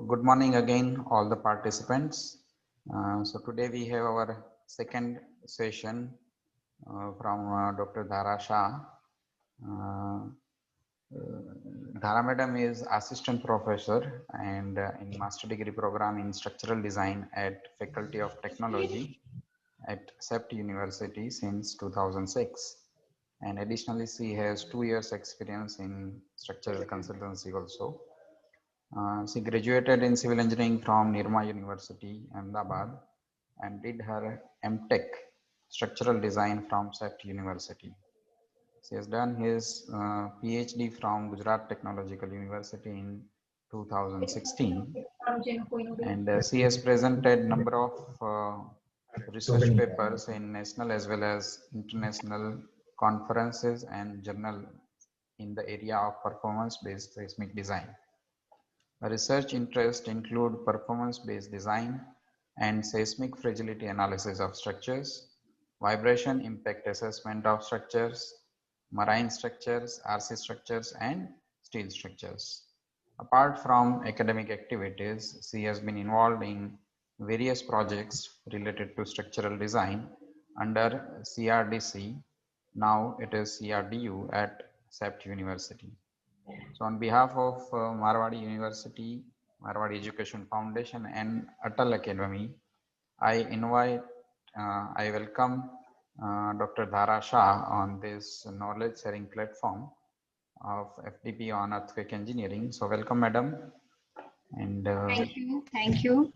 good morning again, all the participants. So today we have our second session from Dr. Dhara Shah. Dhara Madam is assistant professor and in master degree program in structural design at Faculty of Technology at CEPT University since 2006. And additionally, she has 2 years experience in structural consultancy also. She graduated in civil engineering from Nirma University, Ahmedabad, and did her MTech structural design from CEPT University. She has done his PhD from Gujarat Technological University in 2016, and she has presented number of research papers in national as well as international conferences and journal in the area of performance-based seismic design. Her research interests include performance-based design and seismic fragility analysis of structures, vibration impact assessment of structures, marine structures, RC structures, and steel structures. Apart from academic activities, she has been involved in various projects related to structural design under CRDC. Now it is CRDU at CEPT University. So on behalf of Marwadi University, Marwadi Education Foundation and Atal Academy, I welcome Dr. Dhara Shah on this knowledge sharing platform of FDP on earthquake engineering. So welcome, madam. And thank you.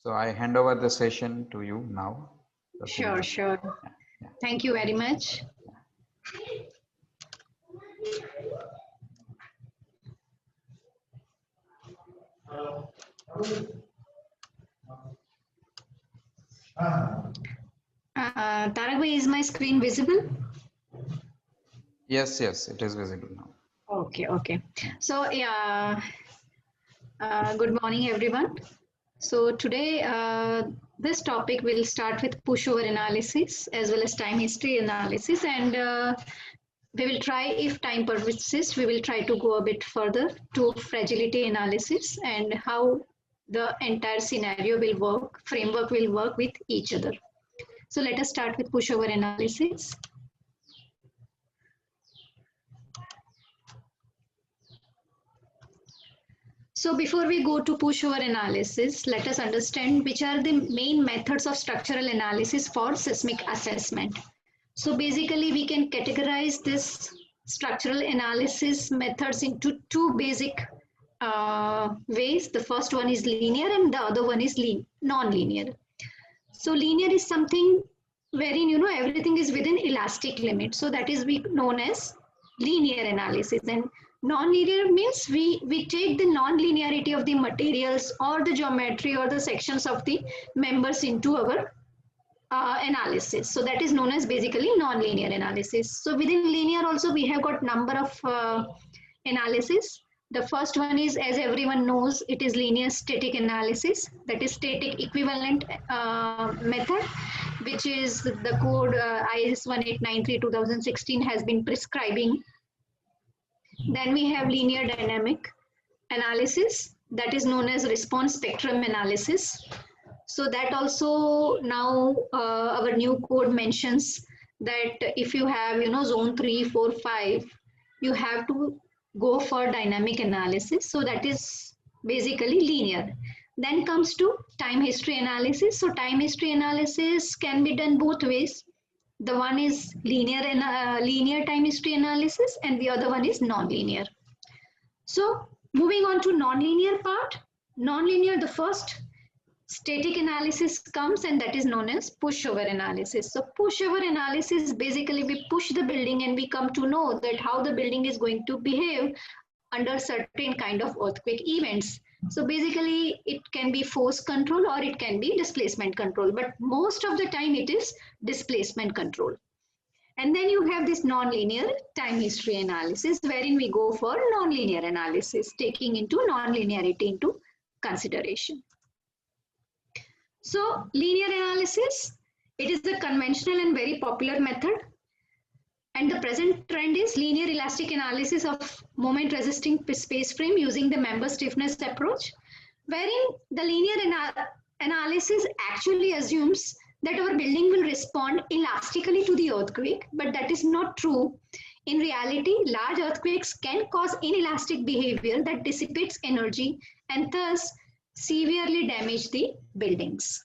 So I hand over the session to you now. Sure. Yeah. Thank you very much. Tarak, is my screen visible? Yes, it is visible now. Okay. So yeah, good morning everyone. So today this topic will start with pushover analysis as well as time history analysis, and we will try, if time permits, we will try to go a bit further to fragility analysis and how the entire scenario will work, framework will work with each other. So let us start with pushover analysis. So before we go to pushover analysis, let us understand which are the main methods of structural analysis for seismic assessment. So basically we can categorize this structural analysis methods into two basic ways. The first one is linear and the other one is non-linear. So linear is something wherein everything is within elastic limit. So that is known as linear analysis. And non-linear means we take the non-linearity of the materials or the geometry or the sections of the members into our analysis. So that is known as basically non-linear analysis. So within linear also we have got number of analysis. The first one is, as everyone knows, it is linear static analysis, that is static equivalent method, which is the code IS 1893-2016 has been prescribing. Then we have linear dynamic analysis, that is known as response spectrum analysis. So that also now our new code mentions that if you have zone 3, 4, 5, you have to go for dynamic analysis. So that is basically linear. Then comes to time history analysis. So time history analysis can be done both ways. The one is linear time history analysis and the other one is non-linear. So moving on to non-linear part. Non-linear, the first static analysis comes, and that is known as pushover analysis. So pushover analysis, basically we push the building and we come to know that how the building is going to behave under certain kind of earthquake events. So basically it can be force control or it can be displacement control, but most of the time it is displacement control. And then you have this non-linear time history analysis, wherein we go for non-linear analysis, taking into non-linearity into consideration. So linear analysis, it is a conventional and very popular method. And the present trend is linear elastic analysis of moment resisting space frame using the member stiffness approach. wherein the linear analysis actually assumes that our building will respond elastically to the earthquake, but that is not true. In reality, large earthquakes can cause inelastic behavior that dissipates energy and thus severely damage the buildings.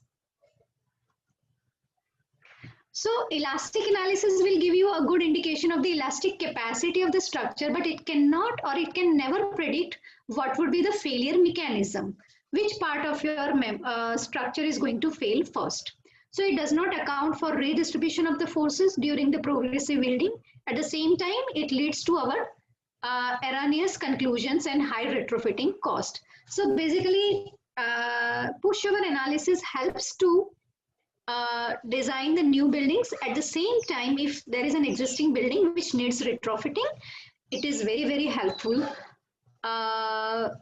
So elastic analysis will give you a good indication of the elastic capacity of the structure, but it cannot or it can never predict what would be the failure mechanism, which part of your structure is going to fail first. So it does not account for redistribution of the forces during the progressive yielding. At the same time, it leads to our erroneous conclusions and high retrofitting cost. So basically, pushover analysis helps to design the new buildings. At the same time, if there is an existing building which needs retrofitting, it is very, very helpful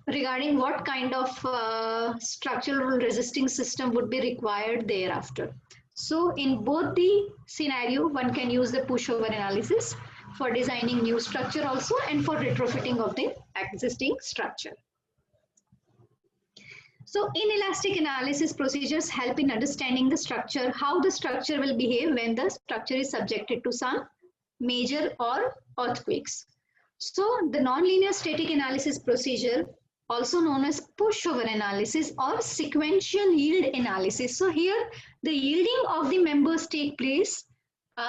regarding what kind of structural resisting system would be required thereafter. So in both the scenario, one can use the pushover analysis for designing new structure also and for retrofitting of the existing structure. So inelastic analysis procedures help in understanding the structure, how the structure will behave when the structure is subjected to some major or earthquakes. So the nonlinear static analysis procedure, also known as pushover analysis or sequential yield analysis. So here the yielding of the members take place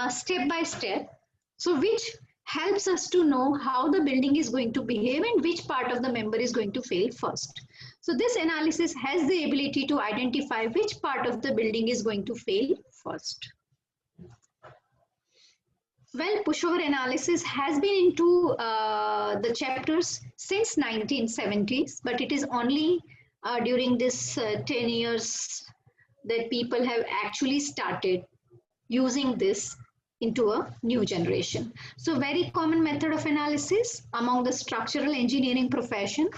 step by step. So which helps us to know how the building is going to behave and which part of the member is going to fail first. So this analysis has the ability to identify which part of the building is going to fail first. Well, pushover analysis has been into the chapters since 1970s, but it is only during this 10 years that people have actually started using this into a new generation. So very common method of analysis among the structural engineering profession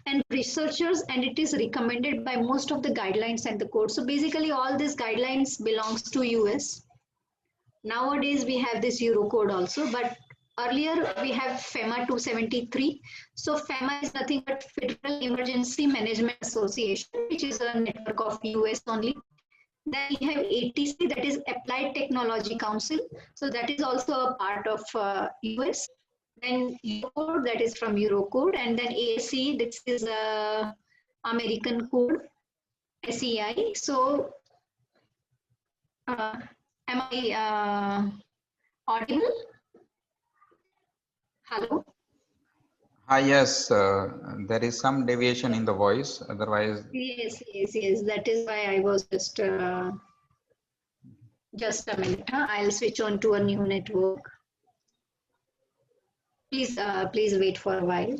and researchers, and it is recommended by most of the guidelines and the codes. So basically all these guidelines belongs to US. Nowadays we have this Euro code also, but earlier we have FEMA 273. So FEMA is nothing but Federal Emergency Management Association, which is a network of US only. Then we have ATC, that is Applied Technology Council. So that is also a part of US. Then Eurocode, that is from Eurocode. And then ASC, this is American code, SEI. So am I audible? Hello? Yes, there is some deviation in the voice. Otherwise, Yes. That is why I was just a minute. Huh? I'll switch on to a new network. Please wait for a while.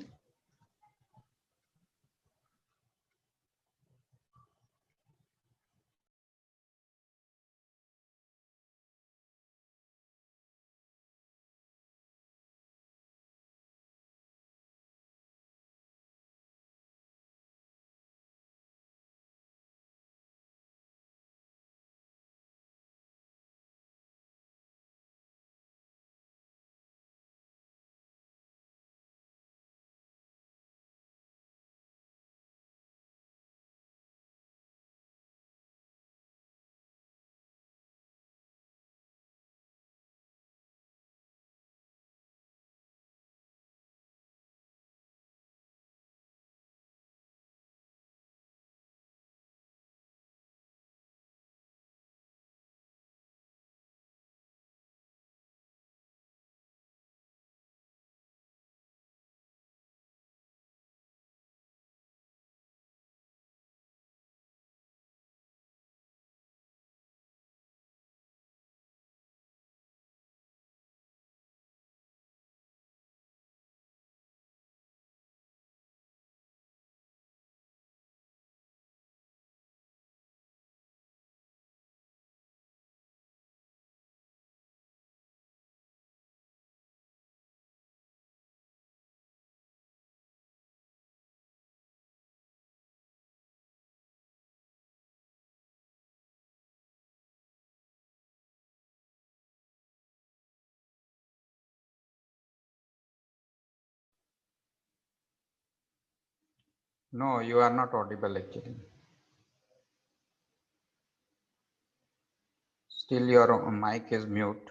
No, you are not audible actually. Still your mic is mute.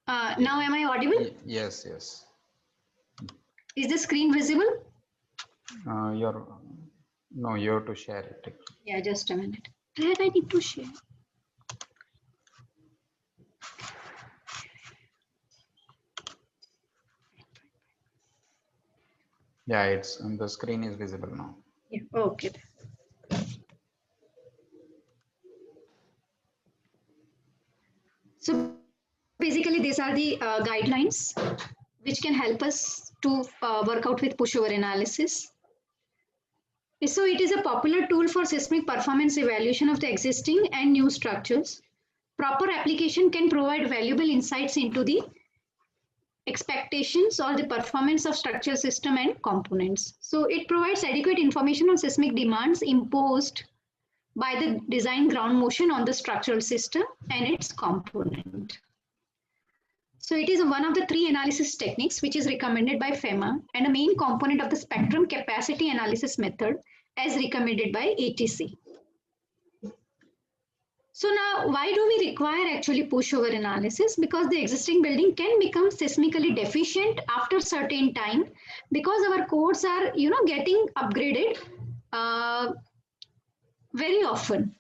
Now am I audible? Yes, yes. Is the screen visible? No, you have to share it. Yeah, just a minute. Where I need to share? Yeah, it's the screen is visible now. Yeah, okay. So basically, these are the guidelines which can help us to work out with pushover analysis. So it is a popular tool for seismic performance evaluation of the existing and new structures. Proper application can provide valuable insights into the expectations or the performance of structural system and components. So it provides adequate information on seismic demands imposed by the design ground motion on the structural system and its component. So it is one of the three analysis techniques which is recommended by FEMA and a main component of the spectrum capacity analysis method as recommended by ATC. So now, why do we require actually pushover analysis? Because the existing building can become seismically deficient after certain time because our codes are, getting upgraded very often.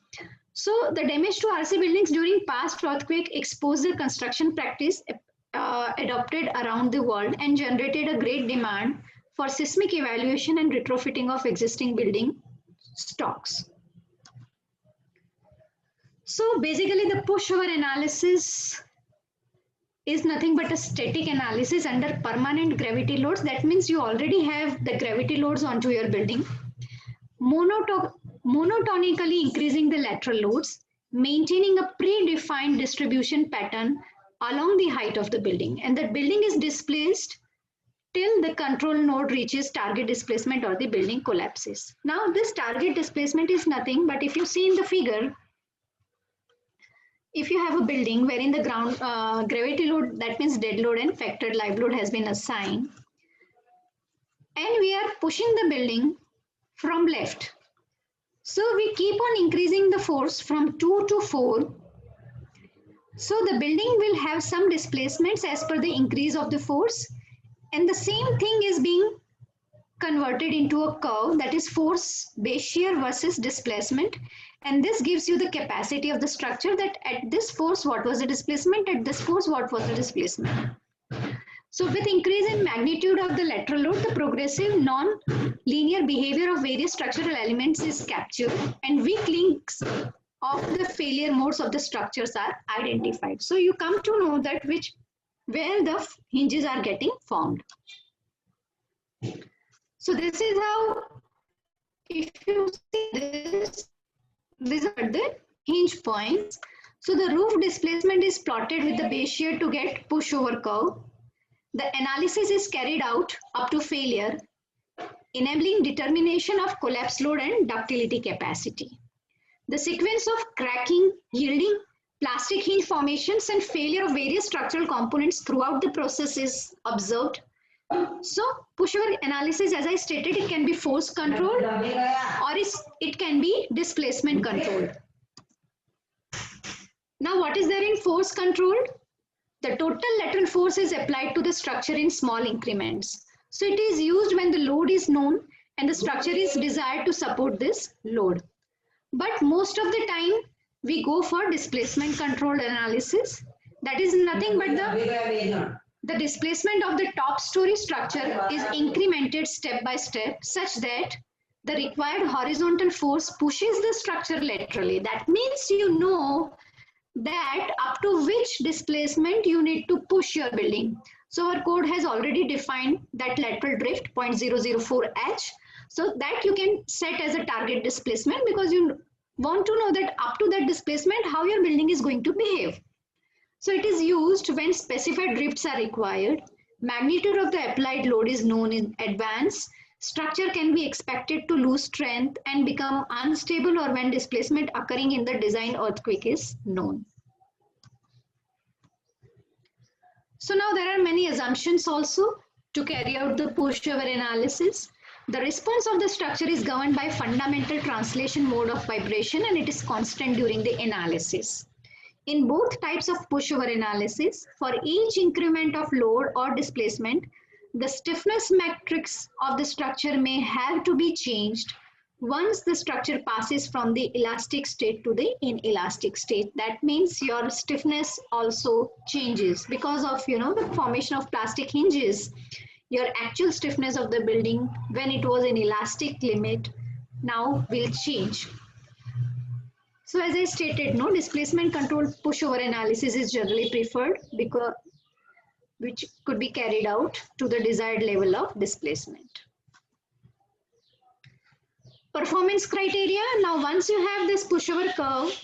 So the damage to RC buildings during past earthquake exposed the construction practice adopted around the world and generated a great demand for seismic evaluation and retrofitting of existing building stocks. So basically the pushover analysis is nothing but a static analysis under permanent gravity loads. That means you already have the gravity loads onto your building. Monotonically increasing the lateral loads, maintaining a predefined distribution pattern along the height of the building. And the building is displaced till the control node reaches target displacement or the building collapses. Now this target displacement is nothing but if you see in the figure, if you have a building wherein the ground gravity load, that means dead load and factored live load has been assigned, and we are pushing the building from left. So we keep on increasing the force from 2 to 4. So the building will have some displacements as per the increase of the force, and the same thing is being converted into a curve, that is force base shear versus displacement, and this gives you the capacity of the structure, that at this force what was the displacement, at this force what was the displacement. So with increase in magnitude of the lateral load, the progressive non-linear behavior of various structural elements is captured and weak links of the failure modes of the structures are identified. So you come to know that where the hinges are getting formed. So this is how, if you see this, these are the hinge points. So the roof displacement is plotted with the base shear to get pushover curve. The analysis is carried out up to failure, enabling determination of collapse load and ductility capacity. The sequence of cracking, yielding, plastic hinge formations and failure of various structural components throughout the process is observed. So pushover analysis, as I stated, it can be force controlled or it can be displacement controlled. Now what is there in force controlled? The total lateral force is applied to the structure in small increments. So it is used when the load is known and the structure is desired to support this load. But most of the time we go for displacement controlled analysis. That is nothing but the displacement of the top story structure is incremented step by step such that the required horizontal force pushes the structure laterally. That means you know that up to which displacement you need to push your building. So our code has already defined that lateral drift 0.004 h. So that you can set as a target displacement because you want to know that up to that displacement how your building is going to behave. So it is used when specified drifts are required. Magnitude of the applied load is known in advance. Structure can be expected to lose strength and become unstable or when displacement occurring in the design earthquake is known. So now there are many assumptions also to carry out the pushover analysis. The response of the structure is governed by fundamental translation mode of vibration, and it is constant during the analysis. In both types of pushover analysis, for each increment of load or displacement, the stiffness matrix of the structure may have to be changed once the structure passes from the elastic state to the inelastic state. That means your stiffness also changes because of the formation of plastic hinges. Your actual stiffness of the building when it was in elastic limit now will change. So as I stated, no displacement controlled pushover analysis is generally preferred because which could be carried out to the desired level of displacement. Performance criteria. Now once you have this pushover curve,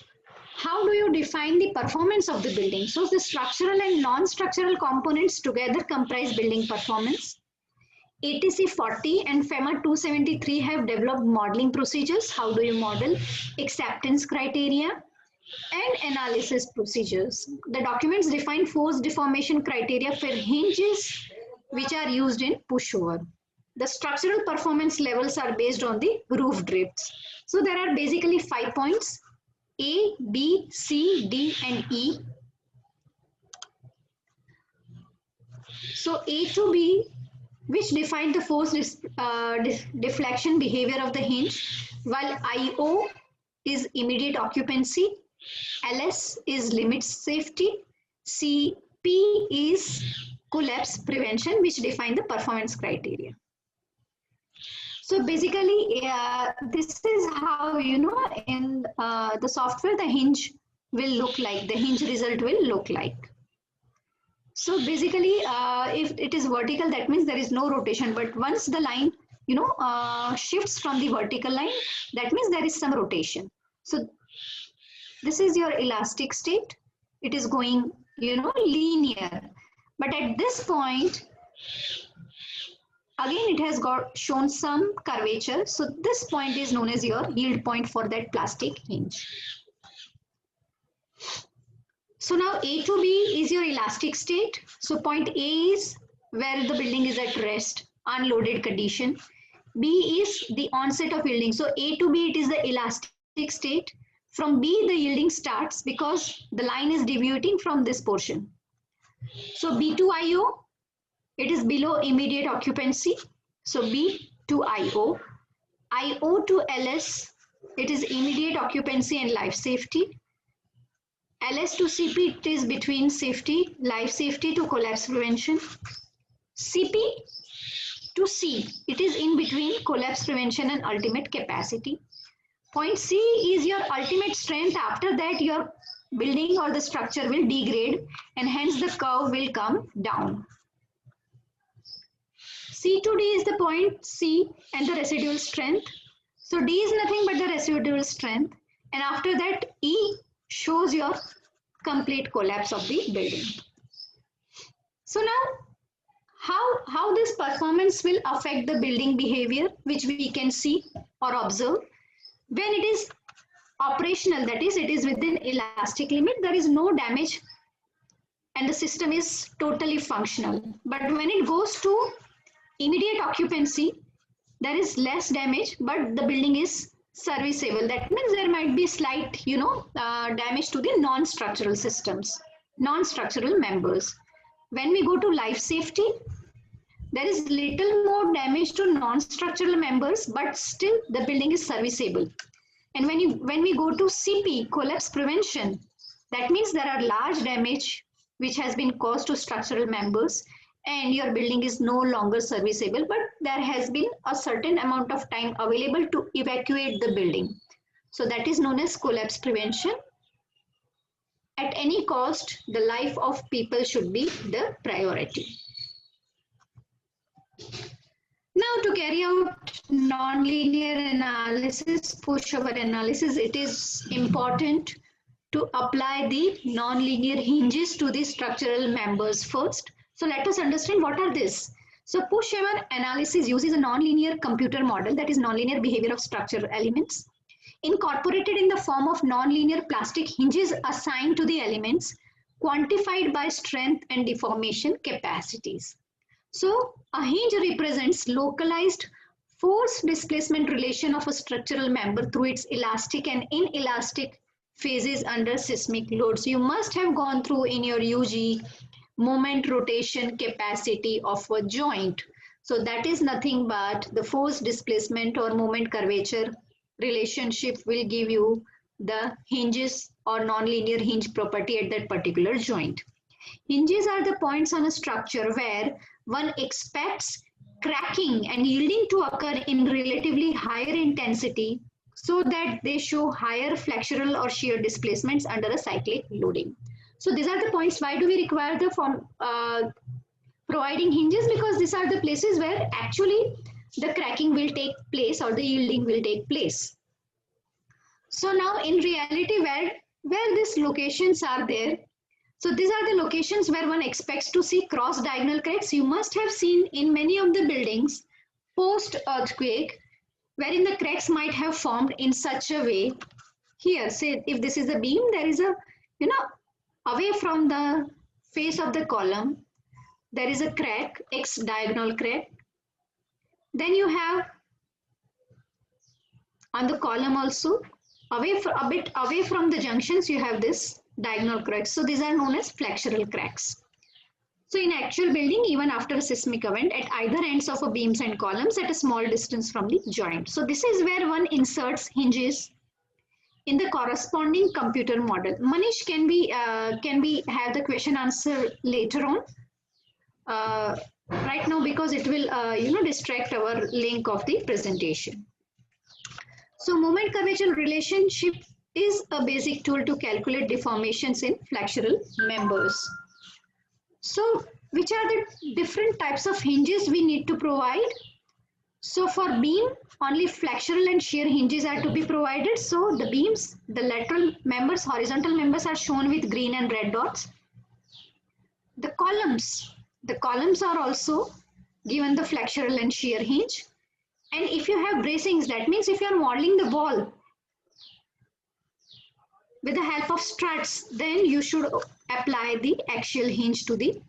how do you define the performance of the building? So the structural and non-structural components together comprise building performance. ATC 40 and FEMA 273 have developed modeling procedures. How do you model? Acceptance criteria and analysis procedures. The documents define force deformation criteria for hinges which are used in pushover. The structural performance levels are based on the roof drifts. So there are basically 5 points: A, B, C, D and E. So A to B, which define the force deflection behavior of the hinge, while IO is immediate occupancy, LS is limit safety, CP is collapse prevention, which define the performance criteria. So basically, this is how, in the software, the hinge will look like, the hinge result will look like. So basically, if it is vertical, that means there is no rotation. But once the line, shifts from the vertical line, that means there is some rotation. So this is your elastic state. It is going, linear. But at this point, again, it has got shown some curvature. So this point is known as your yield point for that plastic hinge. So now A to B is your elastic state. So point A is where the building is at rest, unloaded condition. B is the onset of yielding. So A to B, it is the elastic state. From B, the yielding starts because the line is deviating from this portion. So B to IO, it is below immediate occupancy. So B to IO. IO to LS, it is immediate occupancy and life safety. LS to CP, it is between safety, life safety to collapse prevention. CP to C, it is in between collapse prevention and ultimate capacity. Point C is your ultimate strength. After that, your building or the structure will degrade and hence the curve will come down. C to D is the point C and the residual strength. So D is nothing but the residual strength. And after that, E shows your complete collapse of the building. So now, how this performance will affect the building behavior, which we can see or observe. When it is operational, that is, it is within elastic limit, there is no damage and the system is totally functional. But when it goes to immediate occupancy, there is less damage, but the building is serviceable. That means there might be slight, damage to the non-structural systems, non-structural members. When we go to life safety, there is little more damage to non-structural members, but still the building is serviceable. And when we go to CP, collapse prevention, that means there are large damage which has been caused to structural members and your building is no longer serviceable, but there has been a certain amount of time available to evacuate the building. So that is known as collapse prevention. At any cost, the life of people should be the priority. Now to carry out nonlinear analysis, pushover analysis, it is important to apply the nonlinear hinges to the structural members first. So let us understand what are this. So pushover analysis uses a nonlinear computer model, that is nonlinear behavior of structural elements, incorporated in the form of nonlinear plastic hinges assigned to the elements, quantified by strength and deformation capacities. So a hinge represents localized force displacement relation of a structural member through its elastic and inelastic phases under seismic loads. You must have gone through in your UG moment rotation capacity of a joint. So that is nothing but the force displacement or moment curvature relationship will give you the hinges or nonlinear hinge property at that particular joint. Hinges are the points on a structure where one expects cracking and yielding to occur in relatively higher intensity so that they show higher flexural or shear displacements under a cyclic loading. So these are the points. Why do we require the providing hinges? Because these are the places where actually the cracking will take place or the yielding will take place. So now in reality, where these locations are there, so these are the locations where one expects to see cross diagonal cracks. You must have seen in many of the buildings post earthquake wherein the cracks might have formed in such a way. Here, say if this is a beam, there is a, away from the face of the column, there is a crack, X diagonal crack. Then you have on the column also, a bit away from the junctions, you have this diagonal cracks. So these are known as flexural cracks. So in actual building, even after a seismic event, at either ends of a beams and columns at a small distance from the joint. So this is where one inserts hinges in the corresponding computer model. Manish, can we have the question answer later on? Right now, because it will distract our link of the presentation. So moment curvature relationship is a basic tool to calculate deformations in flexural members. So which are the different types of hinges we need to provide? So for beam, only flexural and shear hinges are to be provided. So the beams, the lateral members, horizontal members are shown with green and red dots. The columns are also given the flexural and shear hinge. And if you have bracings, that means if you are modeling the wall with the help of struts, then you should apply the axial hinge to the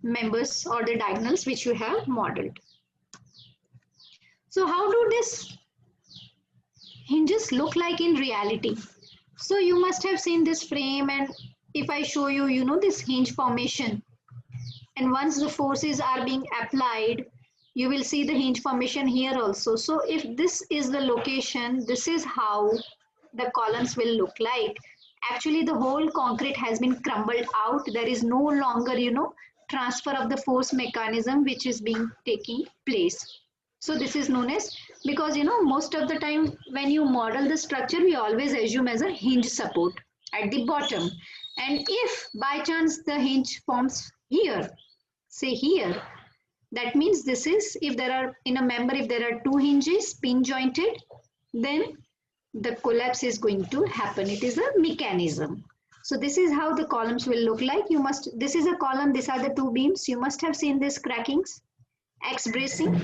members or the diagonals which you have modeled. So how do these hinges look like in reality? So you must have seen this frame, and if I show you, this hinge formation, and once the forces are being applied, you will see the hinge formation here also. So if this is the location, this is how the columns will look like. Actually, the whole concrete has been crumbled out. There is no longer, transfer of the force mechanism which is being taking place. So this is known as, because, most of the time when you model the structure, we always assume as a hinge support at the bottom. And if by chance the hinge forms here, say here, that means this is, if there are in a member, if there are two hinges pin jointed, then the collapse is going to happen. It is a mechanism. So this is how the columns will look like. This is a column, these are the two beams. You must have seen this crackings, X bracing.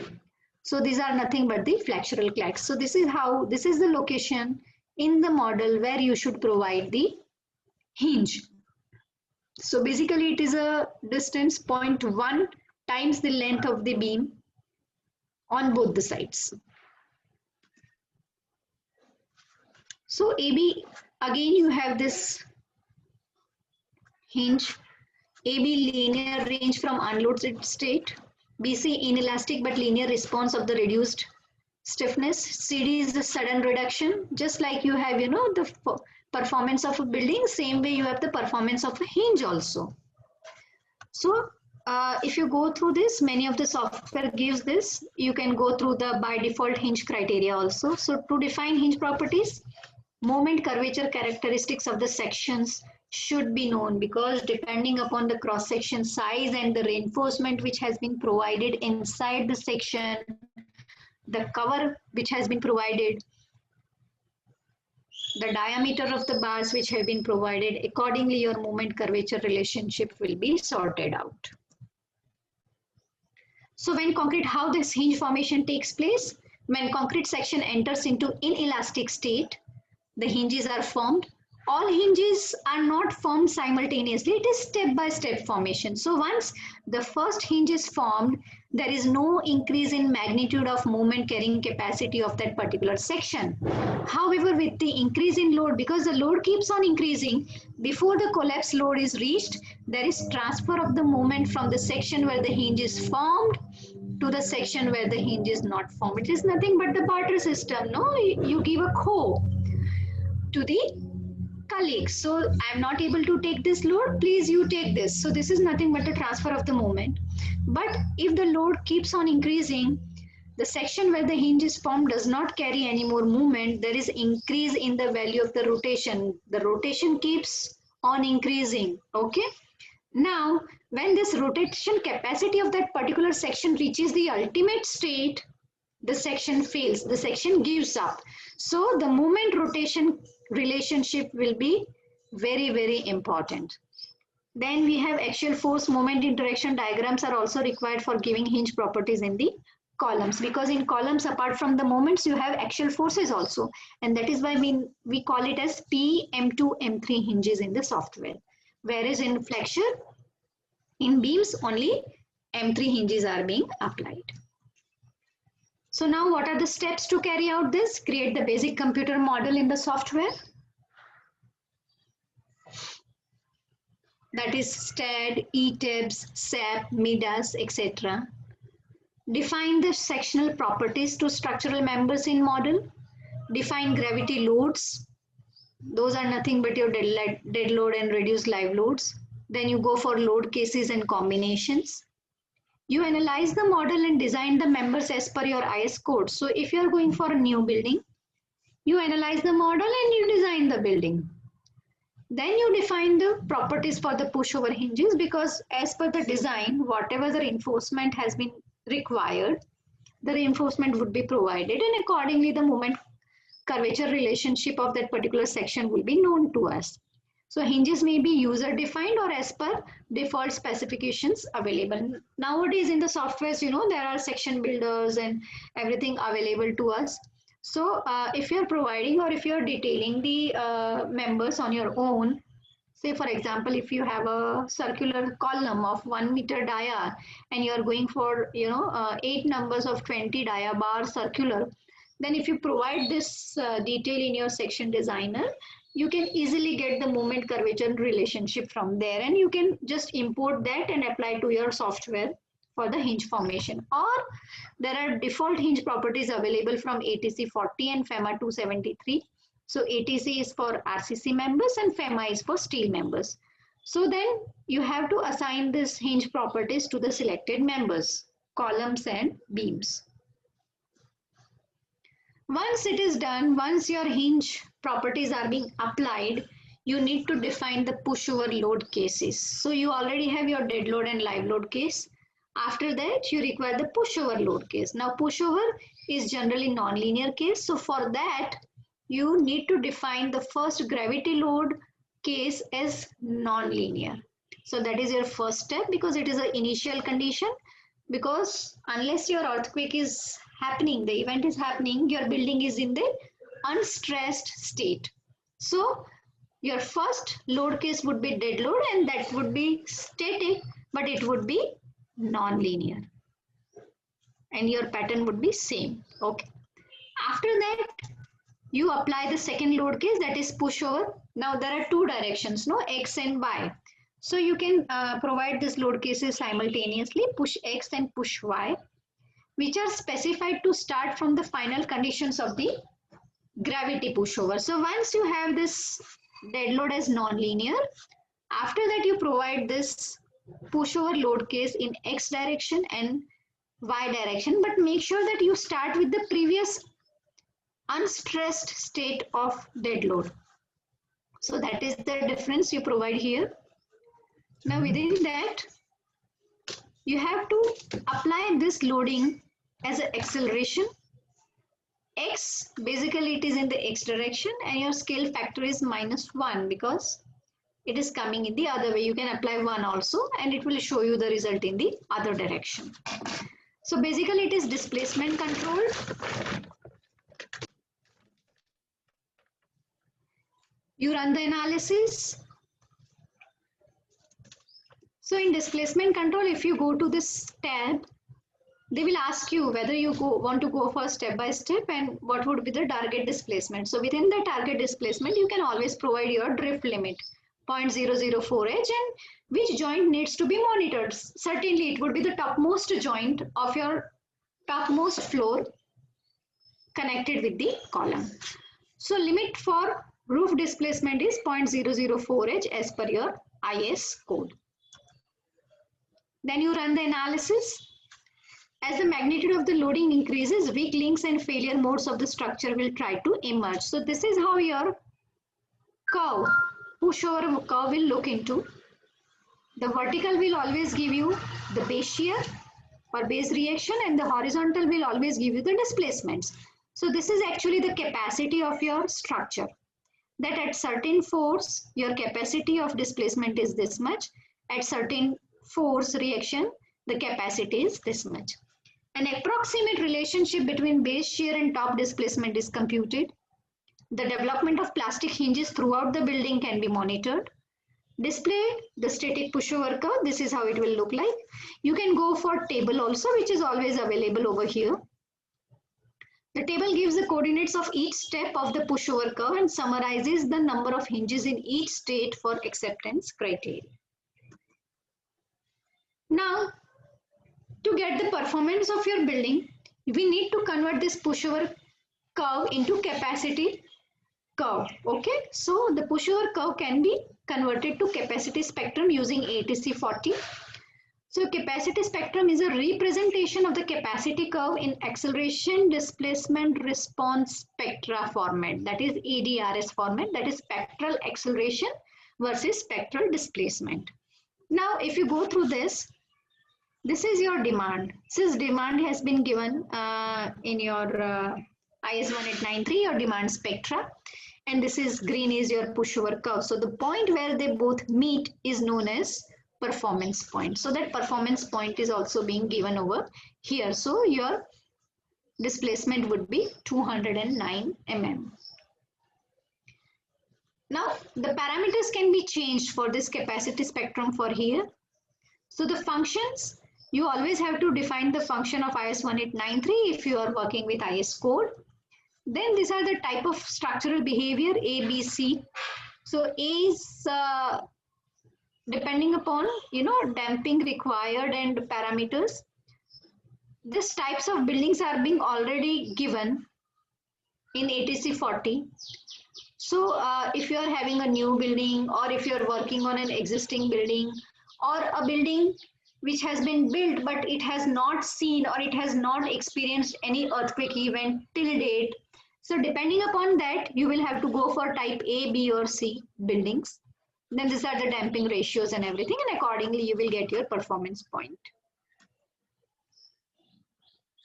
So these are nothing but the flexural cracks. So this is the location in the model where you should provide the hinge. So basically it is a distance 0.1 times the length of the beam on both the sides. So AB, again you have this hinge, AB linear range from unloaded state, BC inelastic but linear response of the reduced stiffness, CD is the sudden reduction, just like you have, the performance of a building, same way you have the performance of a hinge also. So if you go through this, many of the software gives this. You can go through the by default hinge criteria also. So to define hinge properties, moment curvature characteristics of the sections should be known, because depending upon the cross section size and the reinforcement which has been provided inside the section, the cover which has been provided, the diameter of the bars which have been provided, accordingly your moment curvature relationship will be sorted out. So when concrete, how this hinge formation takes place? When concrete section enters into inelastic state, the hinges are formed. All hinges are not formed simultaneously. It is step-by-step formation. So once the first hinge is formed, there is no increase in magnitude of moment carrying capacity of that particular section. However, with the increase in load, because the load keeps on increasing, before the collapse load is reached, there is transfer of the moment from the section where the hinge is formed to the section where the hinge is not formed. It is nothing but the barter system. No, you give a co to the colleague. So I'm not able to take this load, please you take this. So this is nothing but a transfer of the moment. But if the load keeps on increasing, the section where the hinge is formed does not carry any more movement. There is increase in the value of the rotation. The rotation keeps on increasing. Okay. Now, when this rotation capacity of that particular section reaches the ultimate state, the section fails, the section gives up. So the moment rotation relationship will be very, very important. Then we have axial force moment interaction diagrams are also required for giving hinge properties in the columns, because in columns apart from the moments you have axial forces also, and that is why we call it as P, M2, M3 hinges in the software, whereas in flexure, in beams only M3 hinges are being applied. So now what are the steps to carry out this? Create the basic computer model in the software. That is STAD, ETIBS, SAP, MIDAS, etc. Define the sectional properties to structural members in model. Define gravity loads. Those are nothing but your dead load and reduced live loads. Then you go for load cases and combinations. You analyze the model and design the members as per your IS code. So if you are going for a new building, you analyze the model and you design the building. Then you define the properties for the pushover hinges, because as per the design, whatever the reinforcement has been required, the reinforcement would be provided, and accordingly the moment curvature relationship of that particular section will be known to us. So hinges may be user defined or as per default specifications available. Nowadays in the softwares, there are section builders and everything available to us. So if you're providing or if you're detailing the members on your own, say for example, if you have a circular column of 1 meter dia and you're going for 8 numbers of 20 dia bar circular, then if you provide this detail in your section designer, you can easily get the moment curvature relationship from there, and you can just import that and apply to your software for the hinge formation. Or there are default hinge properties available from ATC 40 and FEMA 273. So ATC is for RCC members and FEMA is for steel members. So then you have to assign this hinge properties to the selected members, columns and beams. Once it is done, once your hinge properties are being applied, you need to define the pushover load cases. So you already have your dead load and live load case. After that, you require the pushover load case. Now pushover is generally nonlinear case. So for that, you need to define the first gravity load case as nonlinear. So that is your first step, because it is an initial condition, because unless your earthquake is happening, the event is happening, your building is in the unstressed state. So your first load case would be dead load, and that would be static, but it would be non-linear, and your pattern would be same. Okay. After that, you apply the second load case, that is pushover. Now there are two directions, X and Y. So you can provide this load cases simultaneously, push X and push Y, which are specified to start from the final conditions of the gravity pushover. So once you have this dead load as non-linear, after that you provide this pushover load case in X direction and Y direction, but make sure that you start with the previous unstressed state of dead load. So that is the difference you provide here. Now within that, you have to apply this loading as an acceleration. X, basically it is in the X direction, and your scale factor is -1 because it is coming in the other way. You can apply 1 also, and it will show you the result in the other direction. So basically it is displacement controlled. You run the analysis. So in displacement control, if you go to this tab, they will ask you whether you want to go for step by step and what would be the target displacement. So within the target displacement, you can always provide your drift limit 0.004h and which joint needs to be monitored. Certainly, it would be the topmost joint of your topmost floor connected with the column. So limit for roof displacement is 0.004h as per your IS code. Then you run the analysis. As the magnitude of the loading increases, weak links and failure modes of the structure will try to emerge. So this is how your curve, pushover curve will look into. The vertical will always give you the base shear or base reaction, and the horizontal will always give you the displacements. So this is actually the capacity of your structure. That at certain force, your capacity of displacement is this much. At certain force reaction, the capacity is this much. An approximate relationship between base shear and top displacement is computed. The development of plastic hinges throughout the building can be monitored. Display the static pushover curve. This is how it will look like. You can go for table also, which is always available over here. The table gives the coordinates of each step of the pushover curve and summarizes the number of hinges in each state for acceptance criteria. Now, to get the performance of your building, we need to convert this pushover curve into capacity curve. Okay, so the pushover curve can be converted to capacity spectrum using ATC 40. So capacity spectrum is a representation of the capacity curve in acceleration displacement response spectra format, that is ADRS format, that is spectral acceleration versus spectral displacement. Now if you go through this, this is your demand. Since demand has been given in your IS 1893, your demand spectra, and this is green is your pushover curve. So the point where they both meet is known as performance point. So that performance point is also being given over here. So your displacement would be 209 mm. Now the parameters can be changed for this capacity spectrum for here. So the functions, you always have to define the function of IS 1893 if you are working with IS code. Then these are the type of structural behavior A, B, C. So A is depending upon, damping required and parameters. These types of buildings are being already given in ATC 40. So if you are having a new building, or if you are working on an existing building, or a building which has been built but it has not seen or it has not experienced any earthquake event till date. So depending upon that, you will have to go for type A, B or C buildings. Then these are the damping ratios and everything, and accordingly you will get your performance point.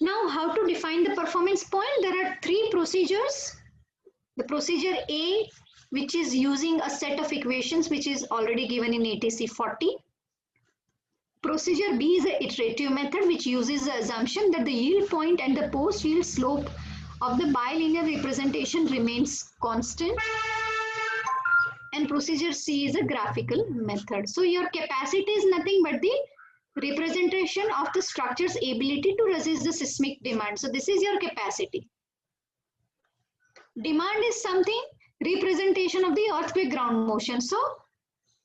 Now how to define the performance point? There are three procedures. The procedure A, which is using a set of equations which is already given in ATC 40. Procedure B is an iterative method which uses the assumption that the yield point and the post yield slope of the bilinear representation remains constant. And procedure C is a graphical method. So your capacity is nothing but the representation of the structure's ability to resist the seismic demand. So this is your capacity. Demand is something, representation of the earthquake ground motion. So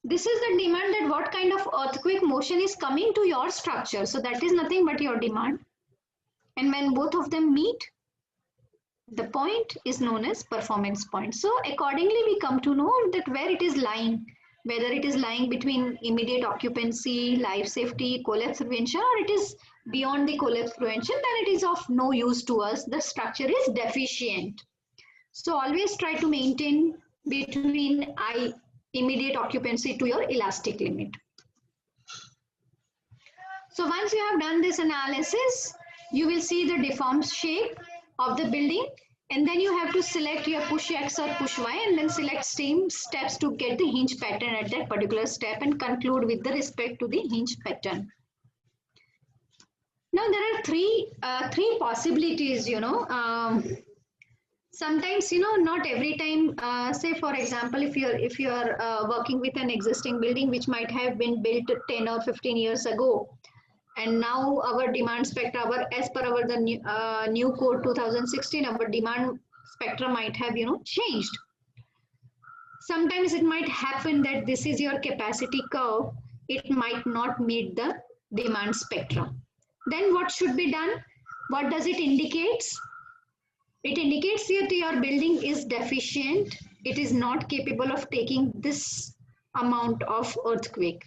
this is the demand, that what kind of earthquake motion is coming to your structure. So that is nothing but your demand. And when both of them meet, the point is known as performance point. So accordingly, we come to know that where it is lying, whether it is lying between immediate occupancy, life safety, collapse prevention, or it is beyond the collapse prevention, then it is of no use to us. The structure is deficient. So always try to maintain between immediate occupancy to your elastic limit. So once you have done this analysis, you will see the deformed shape of the building, and then you have to select your push X or push Y, and then select same steps to get the hinge pattern at that particular step and conclude with the respect to the hinge pattern. Now there are three possibilities, sometimes, not every time, say for example, if you are working with an existing building which might have been built 10 or 15 years ago, And now our demand spectra, as per our the new code 2016, our demand spectra might have changed. Sometimes it might happen that this is your capacity curve, it might not meet the demand spectra. Then what should be done? What does it indicates? It indicates that your building is deficient, it is not capable of taking this amount of earthquake.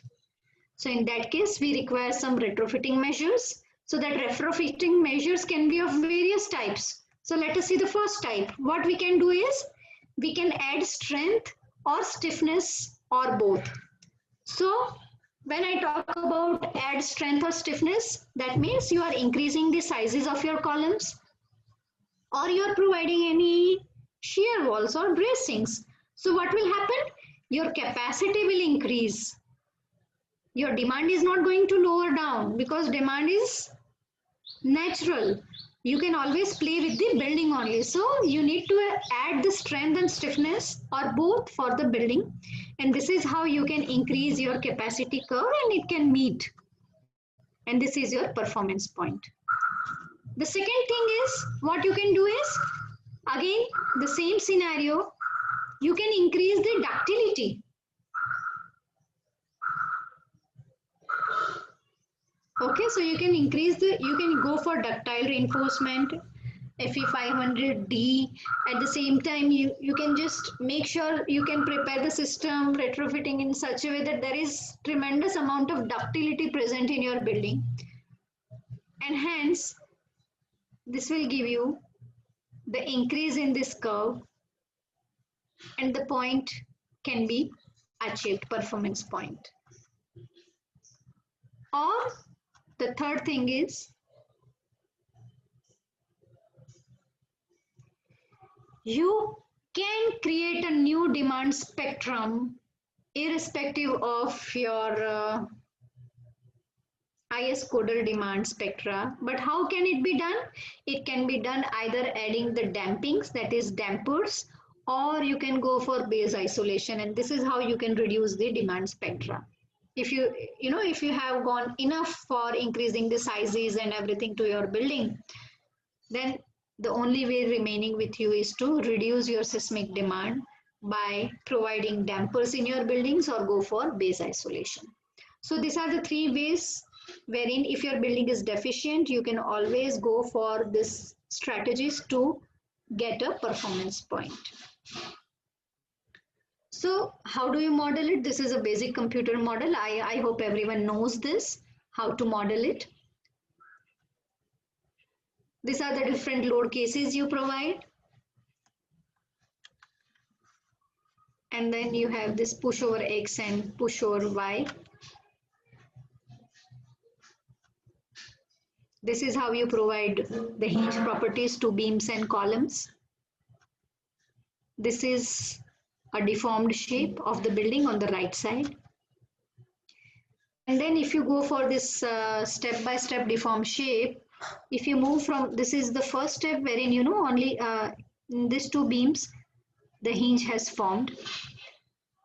So in that case, we require some retrofitting measures. So that retrofitting measures can be of various types. So let us see the first type. What we can do is, we can add strength or stiffness or both. So when I talk about add strength or stiffness, that means you are increasing the sizes of your columns, or you are providing any shear walls or bracings. So what will happen? Your capacity will increase. Your demand is not going to lower down, because demand is natural. You can always play with the building only. So you need to add the strength and stiffness or both for the building. And this is how you can increase your capacity curve and it can meet. And this is your performance point. The second thing is, what you can do is, again, the same scenario, you can increase the ductility. Okay, so you can you can go for ductile reinforcement, FE500D. At the same time, you can just make sure you can prepare the system retrofitting in such a way that there is tremendous amount of ductility present in your building. And hence, this will give you the increase in this curve, and the point can be achieved, performance point. Or the third thing is, you can create a new demand spectrum irrespective of your IS codal demand spectra. But how can it be done? It can be done either adding the dampings, that is dampers, or you can go for base isolation, and this is how you can reduce the demand spectra. If if you have gone enough for increasing the sizes and everything to your building, then the only way remaining with you is to reduce your seismic demand by providing dampers in your buildings or go for base isolation. So these are the three ways wherein if your building is deficient, you can always go for this strategies to get a performance point. So how do you model it? This is a basic computer model. I hope everyone knows this, how to model it. These are the different load cases you provide. And then you have this pushover X and pushover Y. This is how you provide the hinge properties to beams and columns. This is a deformed shape of the building on the right side. And then if you go for this step-by-step deformed shape, if you move from, this is the first step wherein only in these two beams, the hinge has formed.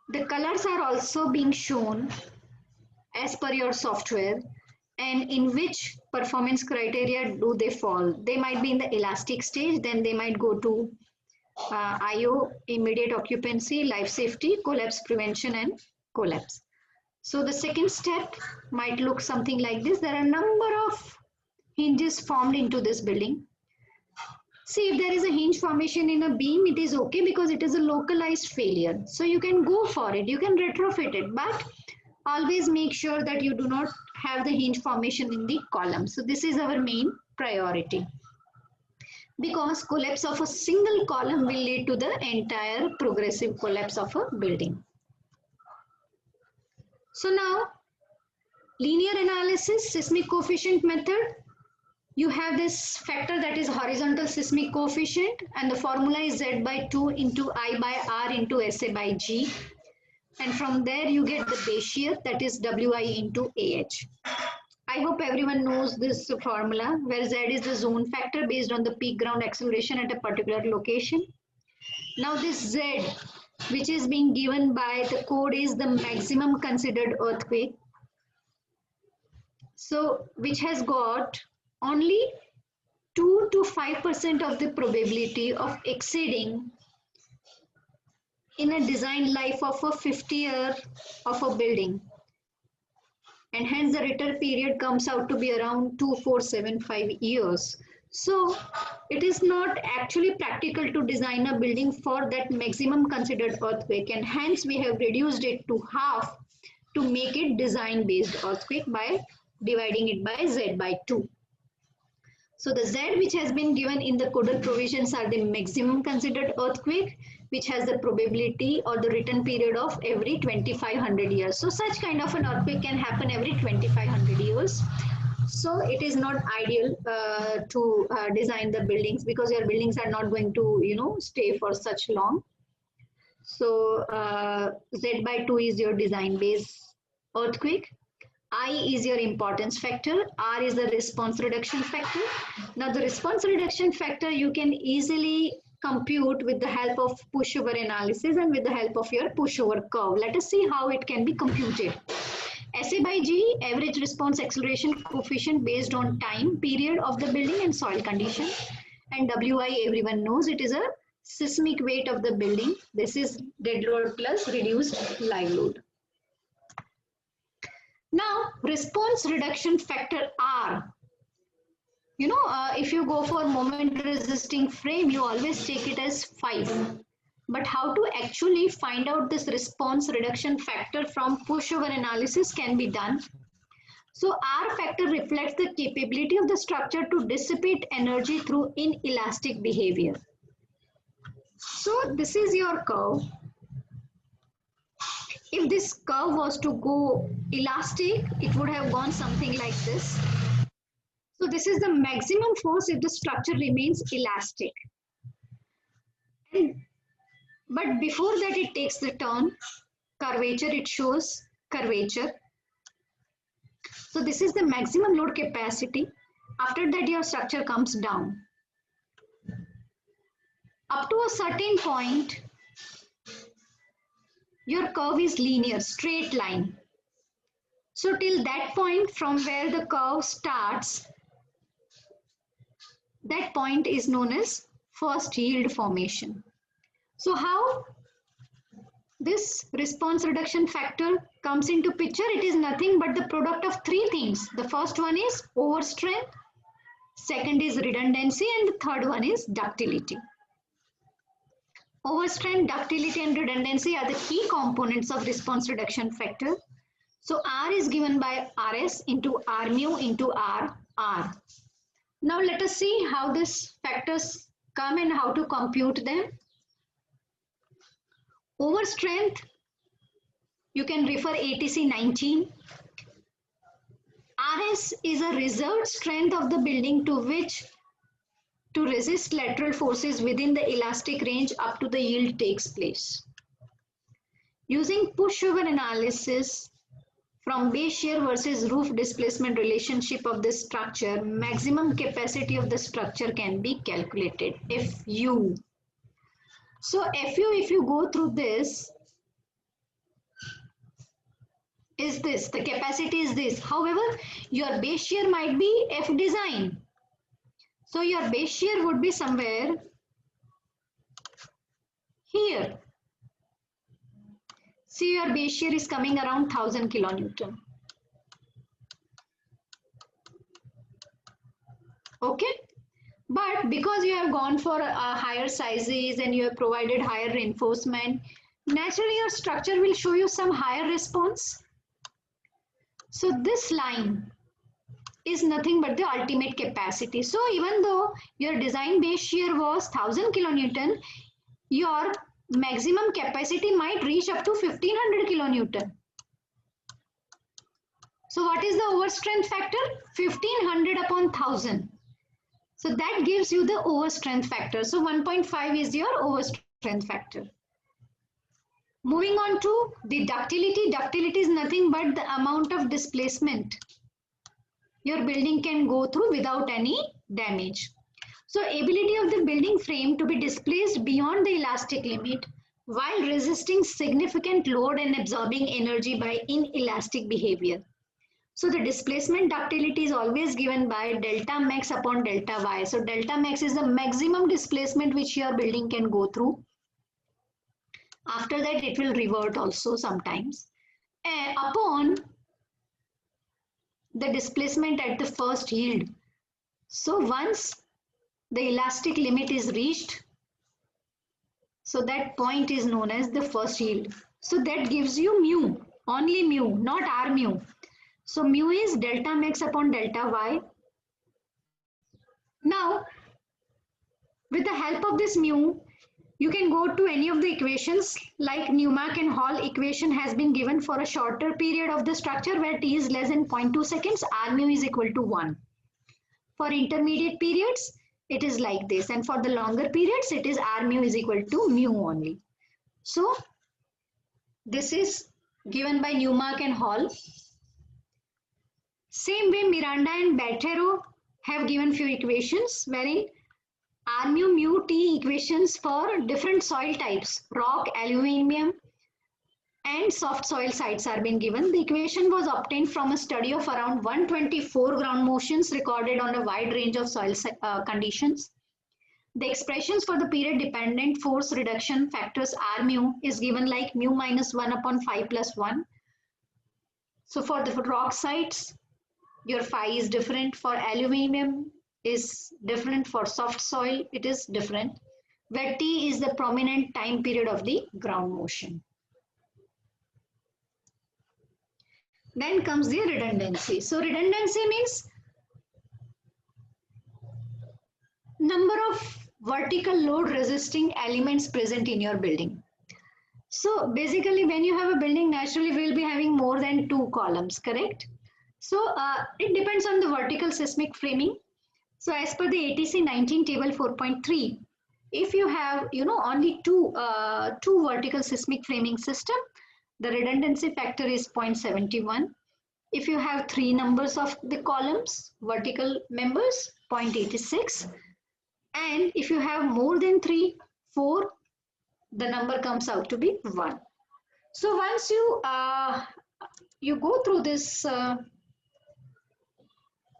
The colors are also being shown as per your software, and in which performance criteria do they fall. They might be in the elastic stage, then they might go to IO, immediate occupancy, life safety, collapse prevention, and collapse. So the second step might look something like this. There are a number of hinges formed into this building. See, if there is a hinge formation in a beam, it is okay because it is a localized failure. So you can go for it, you can retrofit it, but always make sure that you do not have the hinge formation in the column. So this is our main priority, because collapse of a single column will lead to the entire progressive collapse of a building. So now, linear analysis, seismic coefficient method. You have this factor that is horizontal seismic coefficient, and the formula is Z by 2 into I by R into SA by G. And from there you get the base shear, that is WI into AH. I hope everyone knows this formula, where Z is the zone factor based on the peak ground acceleration at a particular location. Now this Z, which is being given by the code, is the maximum considered earthquake. So which has got only 2 to 5% of the probability of exceeding in a design life of a 50-year of a building, and hence the return period comes out to be around 2475 years. So it is not actually practical to design a building for that maximum considered earthquake, and hence we have reduced it to half to make it design based earthquake by dividing it by Z by 2. So the Z which has been given in the codal provisions are the maximum considered earthquake, which has the probability or the return period of every 2500 years. So such kind of an earthquake can happen every 2500 years. So it is not ideal to design the buildings, because your buildings are not going to, stay for such long. So Z by 2 is your design base earthquake. I is your importance factor. R is the response reduction factor. Now the response reduction factor you can easily compute with the help of pushover analysis and with the help of your pushover curve. Let us see how it can be computed. SA by G, average response acceleration coefficient based on time, period of the building and soil condition. And WI, everyone knows, it is a seismic weight of the building. This is dead load plus reduced live load. Now, response reduction factor R. If you go for moment resisting frame, you always take it as 5. But how to actually find out this response reduction factor from pushover analysis can be done. So R factor reflects the capability of the structure to dissipate energy through inelastic behavior. So this is your curve. If this curve was to go elastic, it would have gone something like this. So this is the maximum force if the structure remains elastic. But before that it takes the turn, curvature, it shows curvature. So this is the maximum load capacity. After that your structure comes down. Up to a certain point, your curve is linear, straight line. So till that point from where the curve starts, that point is known as first yield formation. So how this response reduction factor comes into picture? It is nothing but the product of 3 things. The first one is overstrength, second is redundancy, and the third one is ductility. Overstrength, ductility and redundancy are the key components of response reduction factor. So R is given by RS into R mu into R. Now let us see how these factors come and how to compute them. Overstrength, you can refer ATC 19. RS is a reserved strength of the building to resist lateral forces within the elastic range up to the yield takes place. Using pushover analysis from base shear versus roof displacement relationship of the structure, maximum capacity of the structure can be calculated, FU. So FU, if you go through this, is this, the capacity is this. However, your base shear might be F design. So your base shear would be somewhere here. See, your base shear is coming around 1000 kilonewton. Okay. But because you have gone for higher sizes and you have provided higher reinforcement, naturally your structure will show you some higher response. So this line is nothing but the ultimate capacity. So even though your design base shear was 1000 kilonewton, your maximum capacity might reach up to 1500 kilonewton. So what is the overstrength factor? 1500 upon 1000. So that gives you the overstrength factor. So 1.5 is your overstrength factor. Moving on to the ductility. Ductility is nothing but the amount of displacement your building can go through without any damage. So ability of the building frame to be displaced beyond the elastic limit while resisting significant load and absorbing energy by inelastic behavior. So the displacement ductility is always given by delta max upon delta y. So delta max is the maximum displacement which your building can go through. After that, it will revert also sometimes. And upon the displacement at the first yield. So once the elastic limit is reached, so that point is known as the first yield. So that gives you mu, only mu, not R mu. So mu is delta max upon delta y. Now, with the help of this mu, you can go to any of the equations like Newmark and Hall equation has been given for a shorter period of the structure where t is less than 0.2 seconds, R mu is equal to 1. For intermediate periods, it is like this, and for the longer periods, it is R mu is equal to mu only. So, this is given by Newmark and Hall. Same way, Miranda and Battero have given few equations wherein R mu mu T equations for different soil types, rock, aluminium, and soft soil sites are being given. The equation was obtained from a study of around 124 ground motions recorded on a wide range of soil conditions. The expressions for the period dependent force reduction factors R mu is given like mu minus 1 upon phi plus 1. So for the rock sites, your phi is different. For aluminium is different. For soft soil, it is different. Where T is the prominent time period of the ground motion. Then comes the redundancy. So redundancy means number of vertical load resisting elements present in your building. So basically when you have a building, naturally we will be having more than 2 columns, correct? So it depends on the vertical seismic framing. So as per the ATC 19 table 4.3, if you have only two vertical seismic framing system, the redundancy factor is 0.71. If you have 3 numbers of the columns, vertical members, 0.86. And if you have more than 3, 4, the number comes out to be 1. So once you go through this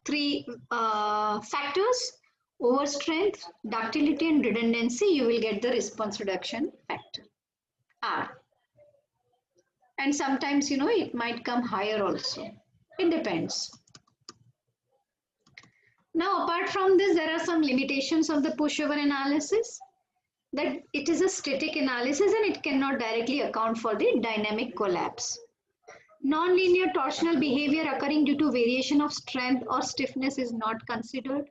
3 factors, overstrength, ductility and redundancy, you will get the response reduction factor, R. And sometimes, it might come higher also. It depends. Now, apart from this, there are some limitations of the pushover analysis, that it is a static analysis and it cannot directly account for the dynamic collapse. Nonlinear torsional behavior occurring due to variation of strength or stiffness is not considered.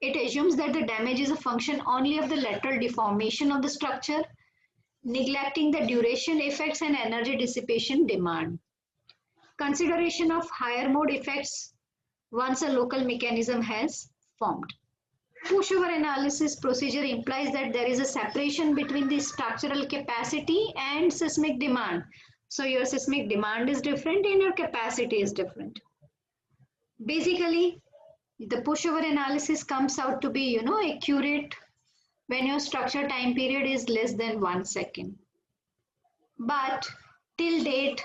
It assumes that the damage is a function only of the lateral deformation of the structure, neglecting the duration effects and energy dissipation demand. Consideration of higher mode effects once a local mechanism has formed. Pushover analysis procedure implies that there is a separation between the structural capacity and seismic demand. So your seismic demand is different and your capacity is different. Basically, the pushover analysis comes out to be, accurate when your structure time period is less than 1 second. But till date,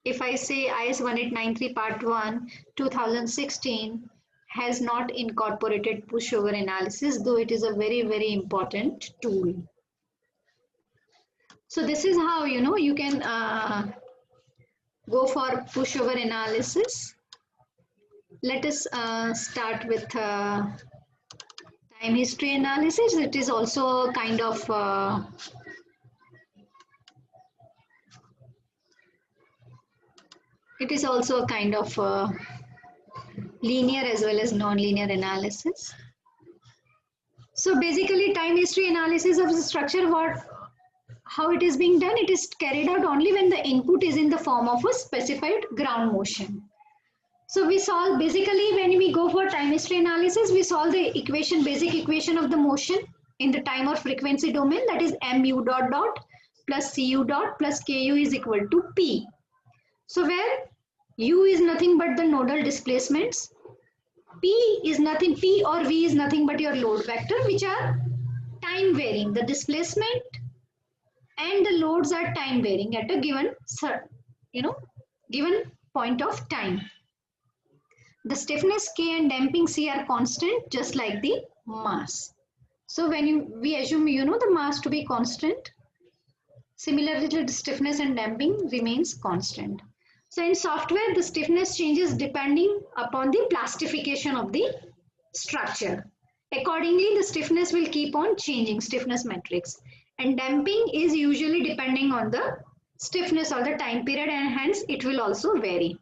if I say IS 1893 Part 1, 2016 has not incorporated pushover analysis, though it is a very, very important tool. So this is how, you can go for pushover analysis. Let us start with time history analysis. It is also a kind of linear as well as non-linear analysis. So basically, time history analysis of the structure, how it is being done, it is carried out only when the input is in the form of a specified ground motion. So we solve, basically when we go for time history analysis, we solve the equation, basic equation of the motion in the time or frequency domain, that is mu dot dot plus cu dot plus ku is equal to p. So where u is nothing but the nodal displacements, p or v is nothing but your load vector, which are time varying. The displacement and the loads are time varying at a given, given point of time. The stiffness K and damping C are constant, just like the mass. So when we assume the mass to be constant, similarly the stiffness and damping remains constant. So in software, the stiffness changes depending upon the plastification of the structure. Accordingly, the stiffness will keep on changing, stiffness matrix. And damping is usually depending on the stiffness or the time period, and hence it will also vary.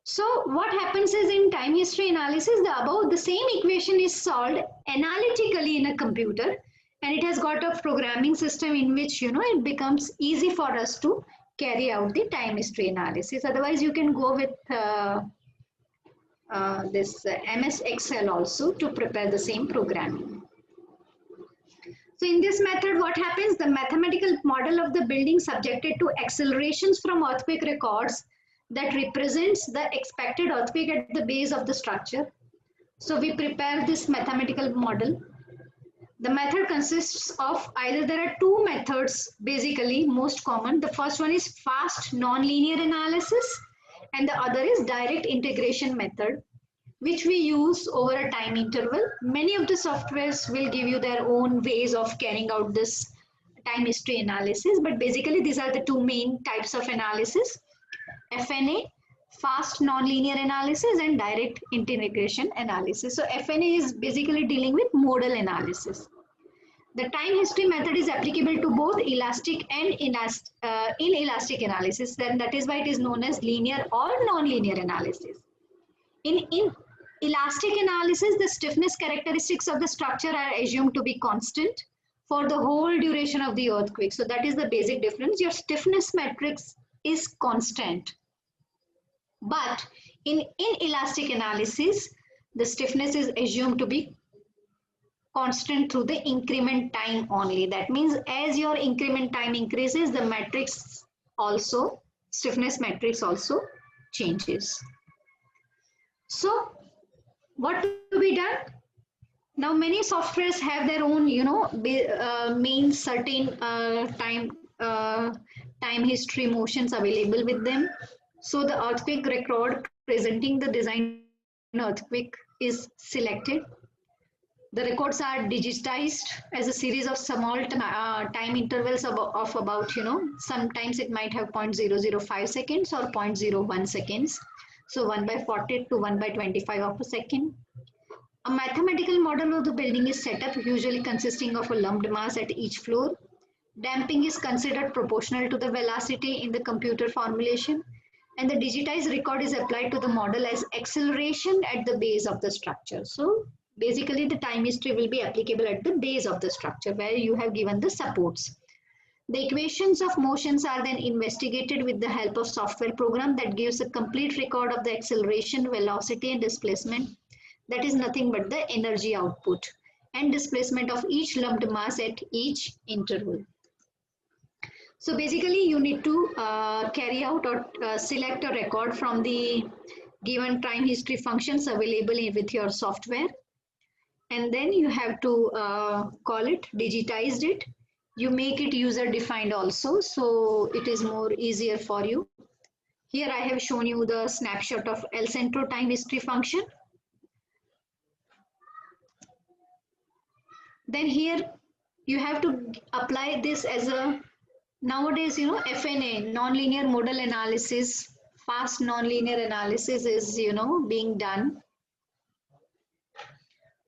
So what happens is, in time history analysis, the same equation is solved analytically in a computer, and it has got a programming system in which it becomes easy for us to carry out the time history analysis. Otherwise, you can go with this MS Excel also to prepare the same programming. So in this method, what happens? The mathematical model of the building subjected to accelerations from earthquake records that represents the expected earthquake at the base of the structure. So we prepare this mathematical model. The method consists of either, there are two methods basically most common. The first one is fast nonlinear analysis, and the other is direct integration method, which we use over a time interval. Many of the softwares will give you their own ways of carrying out this time history analysis, but basically these are the two main types of analysis: FNA, fast nonlinear analysis, and direct integration analysis. So FNA is basically dealing with modal analysis. The time history method is applicable to both elastic and inelastic analysis. Then that is why it is known as linear or nonlinear analysis. In elastic analysis, the stiffness characteristics of the structure are assumed to be constant for the whole duration of the earthquake. So that is the basic difference. Your stiffness matrix is constant. But in inelastic analysis, the stiffness is assumed to be constant through the increment time only. That means as your increment time increases, the matrix also, stiffness matrix also changes. So what to be done? Now many softwares have their own, main certain time history motions available with them. So the earthquake record presenting the design earthquake is selected. The records are digitized as a series of small time intervals of about, sometimes it might have 0.005 seconds or 0.01 seconds. So 1 by 40 to 1 by 25 of a second. A mathematical model of the building is set up, usually consisting of a lumped mass at each floor. Damping is considered proportional to the velocity in the computer formulation, and the digitized record is applied to the model as acceleration at the base of the structure. So basically the time history will be applicable at the base of the structure where you have given the supports. The equations of motions are then investigated with the help of software program that gives a complete record of the acceleration, velocity, and displacement. That is nothing but the energy output and displacement of each lumped mass at each interval. So basically you need to carry out or select a record from the given time history functions available with your software, and then you have to call it, digitized it. You make it user defined also, so it is more easier for you. Here I have shown you the snapshot of El Centro time history function. Then here you have to apply this as a, nowadays, FNA, nonlinear modal analysis, fast nonlinear analysis is, being done.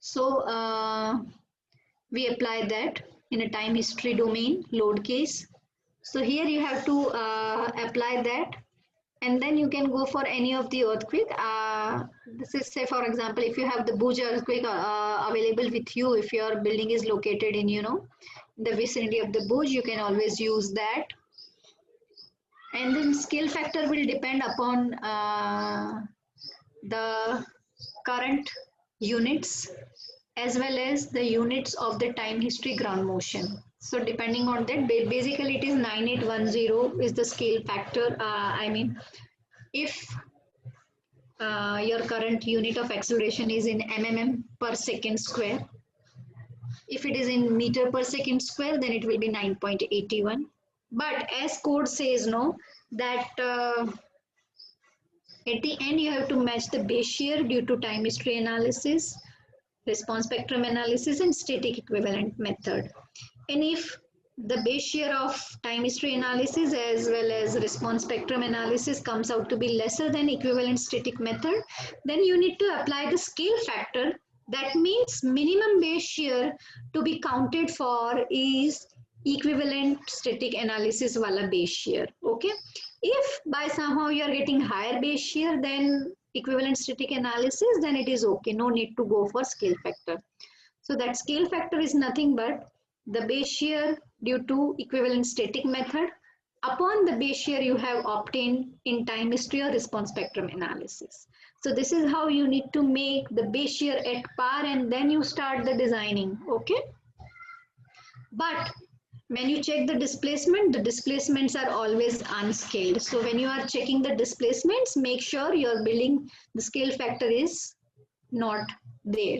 So we apply that in a time history domain, load case. So here you have to apply that, and then you can go for any of the earthquake. This is, say for example, if you have the Bhuj earthquake available with you, if your building is located in, the vicinity of the Bhuj, you can always use that. And then scale factor will depend upon the current units as well as the units of the time history ground motion. So depending on that, basically it is 9810 is the scale factor. If your current unit of acceleration is in mm per second square, if it is in meter per second square, then it will be 9.81. But as code says, no, that At the end, you have to match the base shear due to time history analysis, response spectrum analysis, and static equivalent method. And if the base shear of time history analysis as well as response spectrum analysis comes out to be lesser than equivalent static method, then you need to apply the scale factor. That means minimum base shear to be counted for is equivalent static analysis wala base shear. Okay. If by somehow you are getting higher base shear than equivalent static analysis, then it is okay. No need to go for scale factor. So that scale factor is nothing but the base shear due to equivalent static method upon the base shear you have obtained in time history or response spectrum analysis. So this is how you need to make the base shear at par and then you start the designing. Okay. But when you check the displacements are always unscaled. So when you are checking the displacements, make sure your building, the scale factor is not there.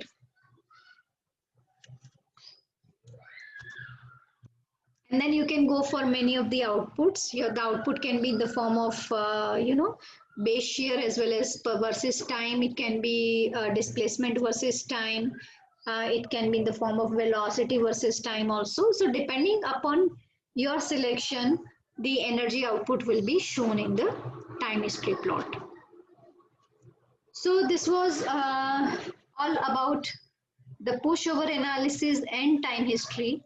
And then you can go for many of the outputs. The output can be in the form of, base shear as well as versus time. It can be displacement versus time. It can be in the form of velocity versus time also. So depending upon your selection, the energy output will be shown in the time history plot. So this was all about the pushover analysis and time history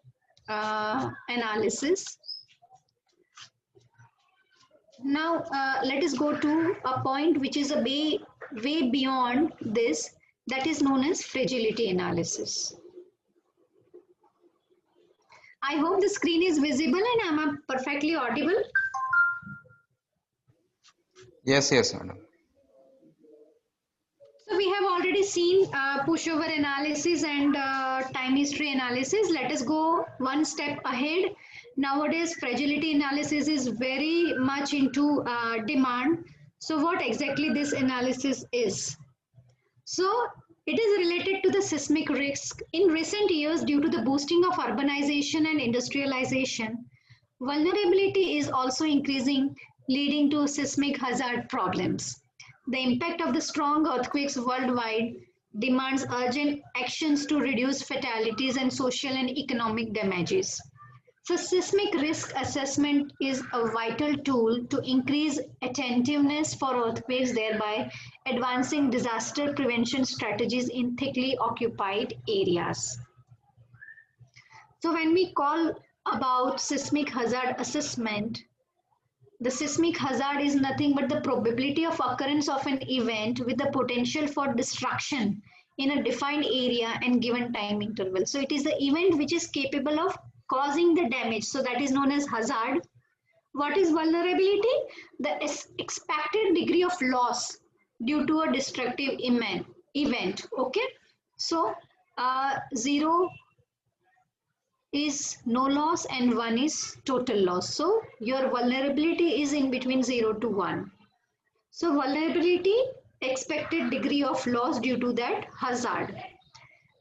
analysis. Now let us go to a point which is a way beyond this, that is known as fragility analysis. I hope the screen is visible and I am perfectly audible. Yes, madam. So we have already seen pushover analysis and time history analysis. Let us go one step ahead. Nowadays, fragility analysis is very much into demand. So what exactly this analysis is? So it is related to the seismic risk. In recent years, due to the boosting of urbanization and industrialization, vulnerability is also increasing, leading to seismic hazard problems. The impact of the strong earthquakes worldwide demands urgent actions to reduce fatalities and social and economic damages. So seismic risk assessment is a vital tool to increase attentiveness for earthquakes, thereby advancing disaster prevention strategies in thickly occupied areas. So when we call about seismic hazard assessment, the seismic hazard is nothing but the probability of occurrence of an event with the potential for destruction in a defined area and given time interval. So it is the event which is capable of causing the damage. So that is known as hazard. What is vulnerability? The expected degree of loss due to a destructive event. Okay. So 0 is no loss and 1 is total loss. So your vulnerability is in between 0 to 1. So vulnerability, expected degree of loss due to that hazard.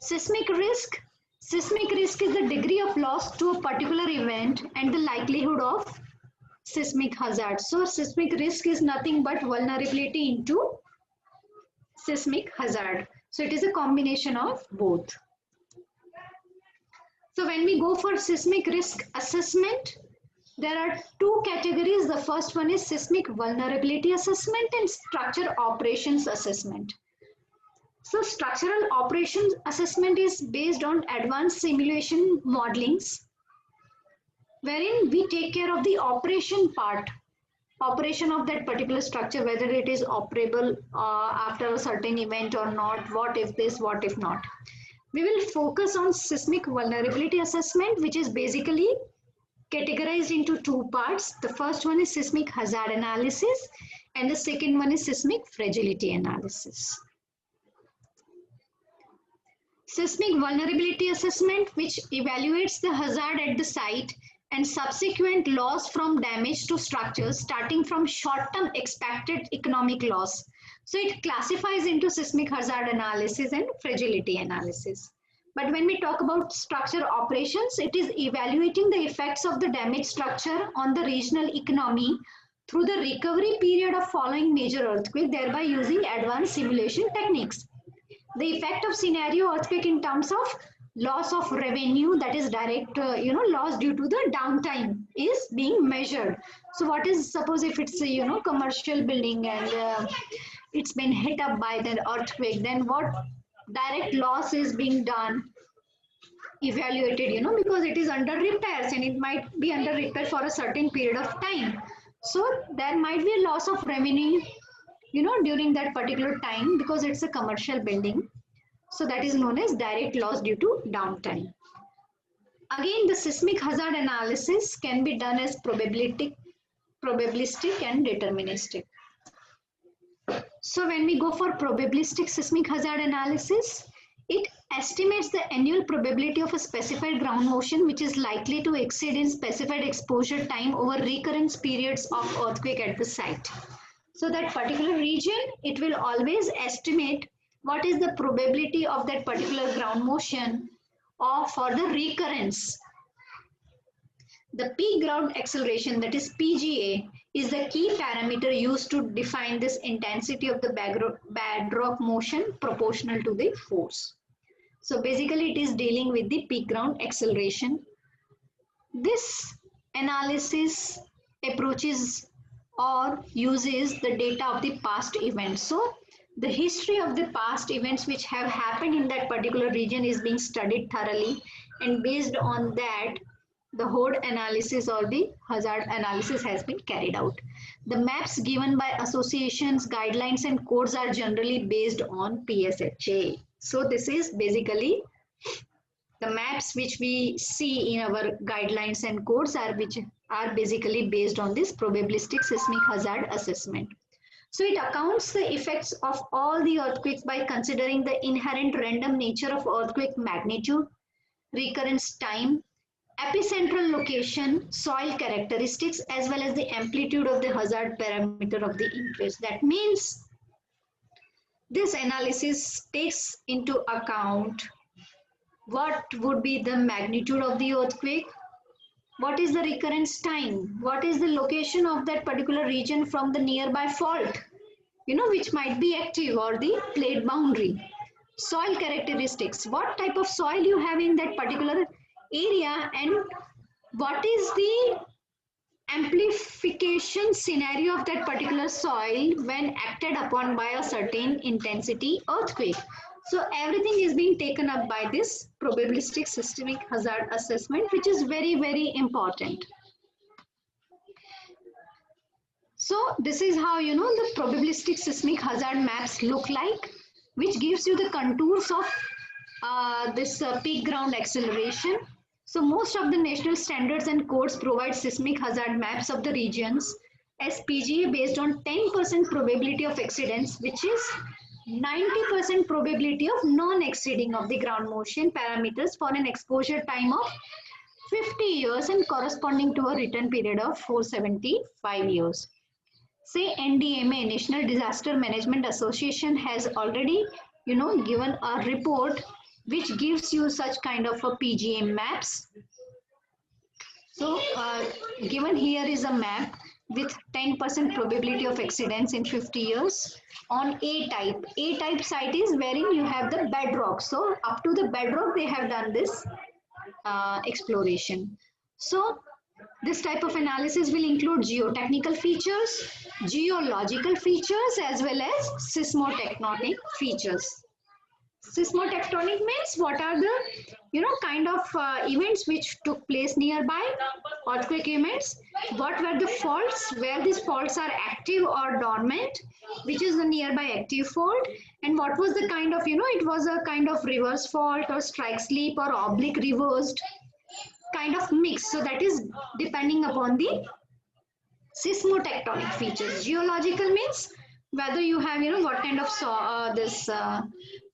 Seismic risk. Seismic risk is the degree of loss to a particular event and the likelihood of seismic hazard. So seismic risk is nothing but vulnerability into seismic hazard. So it is a combination of both. So when we go for seismic risk assessment, there are two categories. The first one is seismic vulnerability assessment and structure operations assessment. So structural operations assessment is based on advanced simulation modelings, wherein we take care of the operation part, operation of that particular structure, whether it is operable after a certain event or not, what if this, what if not. We will focus on seismic vulnerability assessment, which is basically categorized into two parts. The first one is seismic hazard analysis and the second one is seismic fragility analysis. Seismic vulnerability assessment, which evaluates the hazard at the site and subsequent loss from damage to structures starting from short-term expected economic loss. So it classifies into seismic hazard analysis and fragility analysis. But when we talk about structure operations, it is evaluating the effects of the damaged structure on the regional economy through the recovery period of following major earthquake, thereby using advanced simulation techniques. The effect of scenario earthquake in terms of loss of revenue, that is direct loss due to the downtime, is being measured. So what is, suppose if it's a commercial building and it's been hit up by the earthquake, then what direct loss is being done, evaluated, because it is under repairs and it might be under repair for a certain period of time. So there might be a loss of revenue during that particular time because it's a commercial building. So that is known as direct loss due to downtime. Again, the seismic hazard analysis can be done as probabilistic and deterministic. So when we go for probabilistic seismic hazard analysis, it estimates the annual probability of a specified ground motion which is likely to exceed in specified exposure time over recurrence periods of earthquake at the site. So that particular region, it will always estimate what is the probability of that particular ground motion or for the recurrence. The peak ground acceleration, that is PGA, is the key parameter used to define this intensity of the bedrock motion proportional to the force. So basically it is dealing with the peak ground acceleration. This analysis approaches or uses the data of the past events. So the history of the past events which have happened in that particular region is being studied thoroughly, and based on that the whole analysis or the hazard analysis has been carried out. The maps given by associations, guidelines and codes are generally based on PSHA. So this is basically the maps which we see in our guidelines and codes which are basically based on this probabilistic seismic hazard assessment. So it accounts the effects of all the earthquakes by considering the inherent random nature of earthquake magnitude, recurrence time, epicentral location, soil characteristics, as well as the amplitude of the hazard parameter of the interest. That means this analysis takes into account what would be the magnitude of the earthquake, what is the recurrence time, what is the location of that particular region from the nearby fault, which might be active, or the plate boundary, soil characteristics, what type of soil you have in that particular area, and what is the amplification scenario of that particular soil when acted upon by a certain intensity earthquake. So everything is being taken up by this probabilistic seismic hazard assessment, which is very, very important. So this is how the probabilistic seismic hazard maps look like, which gives you the contours of this peak ground acceleration. So most of the national standards and codes provide seismic hazard maps of the regions as PGA based on 10% probability of exceedance, which is 90% probability of non-exceeding of the ground motion parameters for an exposure time of 50 years and corresponding to a return period of 475 years. Say NDMA, National Disaster Management Association, has already given a report which gives you such kind of a PGA maps. So given here is a map with 10% probability of exceedance in 50 years on A type. A type site is wherein you have the bedrock. So up to the bedrock they have done this exploration. So this type of analysis will include geotechnical features, geological features, as well as seismotectonic features. Seismotectonic means what are the kind of events which took place nearby, earthquake events, what were the faults, where these faults are active or dormant, which is the nearby active fault, and what was the kind of it was a kind of reverse fault or strike slip or oblique reversed kind of mix. So that is depending upon the seismotectonic features. Geological means whether you have what kind of this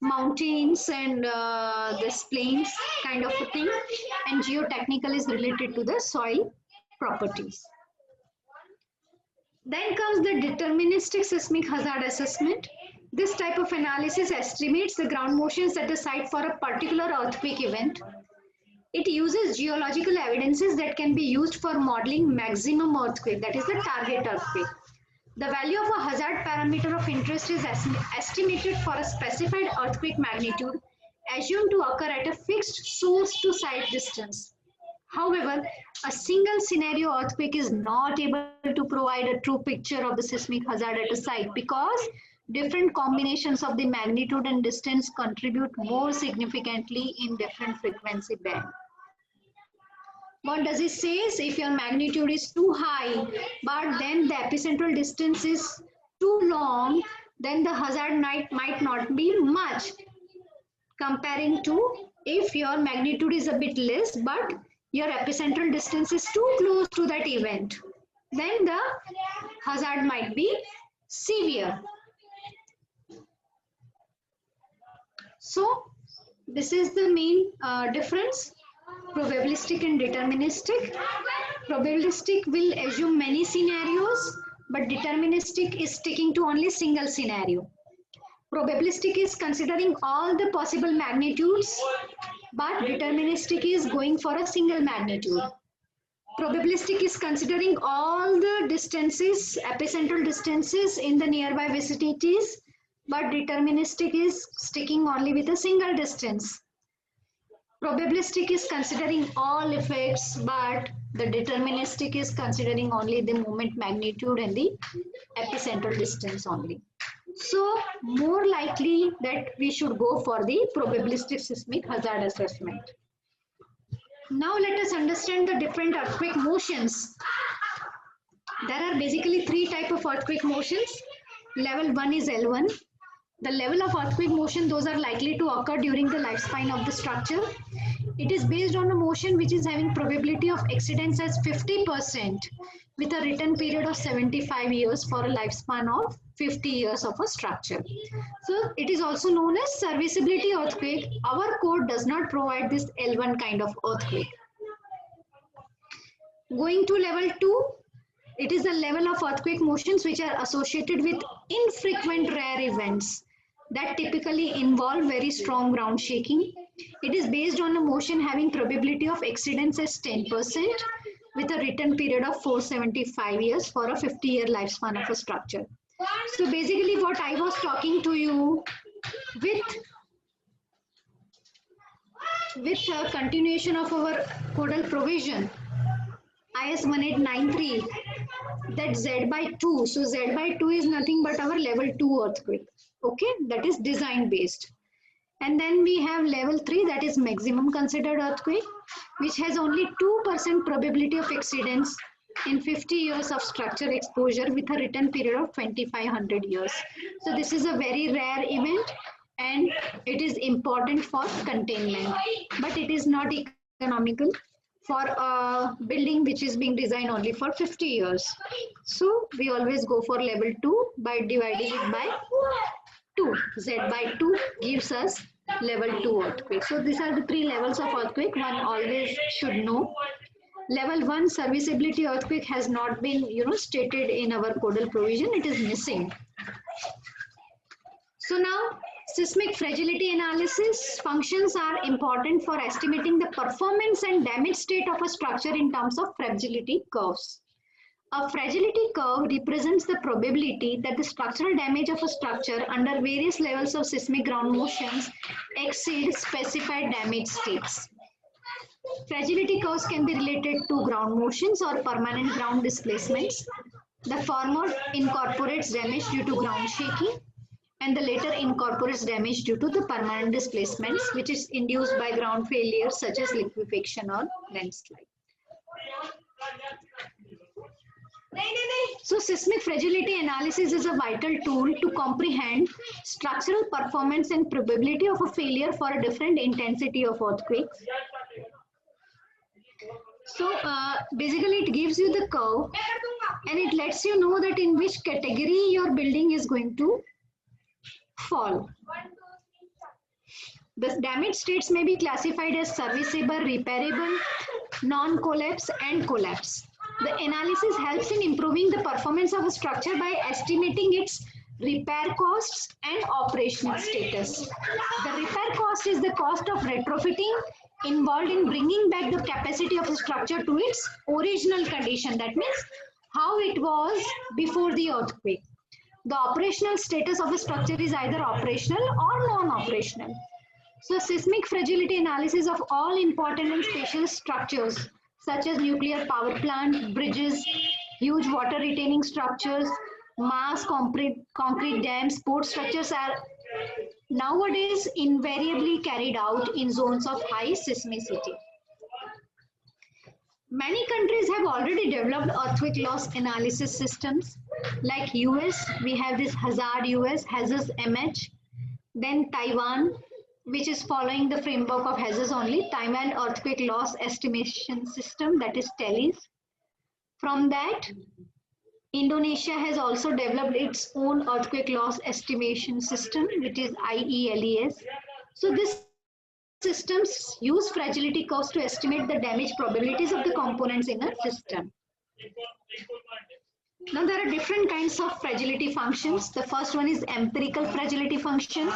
mountains and this plains kind of a thing, and geotechnical is related to the soil properties. Then comes the deterministic seismic hazard assessment. This type of analysis estimates the ground motions at the site for a particular earthquake event. It uses geological evidences that can be used for modeling maximum earthquake, that is the target earthquake. The value of a hazard parameter of interest is estimated for a specified earthquake magnitude assumed to occur at a fixed source to site distance. However, a single scenario earthquake is not able to provide a true picture of the seismic hazard at a site because different combinations of the magnitude and distance contribute more significantly in different frequency band. What does it say? If your magnitude is too high, but then the epicentral distance is too long, then the hazard might not be much, comparing to if your magnitude is a bit less, but your epicentral distance is too close to that event, then the hazard might be severe. So this is the main difference, probabilistic and deterministic. Probabilistic will assume many scenarios, but deterministic is sticking to only single scenario. Probabilistic is considering all the possible magnitudes, but deterministic is going for a single magnitude. Probabilistic is considering all the distances, epicentral distances in the nearby vicinities, but deterministic is sticking only with a single distance. Probabilistic is considering all effects, but the deterministic is considering only the moment magnitude and the epicentral distance only. So more likely that we should go for the probabilistic seismic hazard assessment. Now let us understand the different earthquake motions. There are basically three types of earthquake motions. Level 1 is L1. The level of earthquake motion, those are likely to occur during the lifespan of the structure. It is based on a motion which is having probability of exceedance as 50% with a return period of 75 years for a lifespan of 50 years of a structure. So it is also known as serviceability earthquake. Our code does not provide this L1 kind of earthquake. Going to level 2, it is the level of earthquake motions which are associated with infrequent rare events that typically involve very strong ground shaking. It is based on a motion having probability of exceedance as 10% with a return period of 475 years for a 50-year lifespan of a structure. So basically what I was talking to you with a continuation of our codal provision, IS 1893, that Z by 2. So Z by 2 is nothing but our level 2 earthquake. Okay, that is design based. And then we have level 3, that is maximum considered earthquake, which has only 2% probability of exceedance in 50 years of structure exposure with a return period of 2500 years. So this is a very rare event and it is important for containment, but it is not economical for a building which is being designed only for 50 years. So we always go for level 2 by dividing it by 2. Z by 2 gives us level 2 earthquake. So these are the three levels of earthquake one always should know. Level 1 serviceability earthquake has not been stated in our codal provision. It is missing. So now seismic fragility analysis functions are important for estimating the performance and damage state of a structure in terms of fragility curves. A fragility curve represents the probability that the structural damage of a structure under various levels of seismic ground motions exceed specified damage states. Fragility curves can be related to ground motions or permanent ground displacements. The former incorporates damage due to ground shaking, and the later incorporates damage due to the permanent displacements which is induced by ground failures such as liquefaction or landslide. So seismic fragility analysis is a vital tool to comprehend structural performance and probability of a failure for a different intensity of earthquakes. So basically it gives you the curve and it lets you know that in which category your building is going to fall. The damage states may be classified as serviceable, repairable, non-collapse and collapse. The analysis helps in improving the performance of a structure by estimating its repair costs and operational status. The repair cost is the cost of retrofitting involved in bringing back the capacity of a structure to its original condition. That means how it was before the earthquake. The operational status of a structure is either operational or non-operational. So seismic fragility analysis of all important and special structures such as nuclear power plant, bridges, huge water retaining structures, mass concrete dams, port structures are nowadays invariably carried out in zones of high seismicity. Many countries have already developed earthquake loss analysis systems. Like US, we have this Hazard US, Hazard MH. Then Taiwan, which is following the framework of Hazard only, Taiwan Earthquake Loss Estimation System, that is TELIS. From that, Indonesia has also developed its own earthquake loss estimation system, which is IELES. So these systems use fragility curves to estimate the damage probabilities of the components in a system. Now there are different kinds of fragility functions. The first one is empirical fragility function,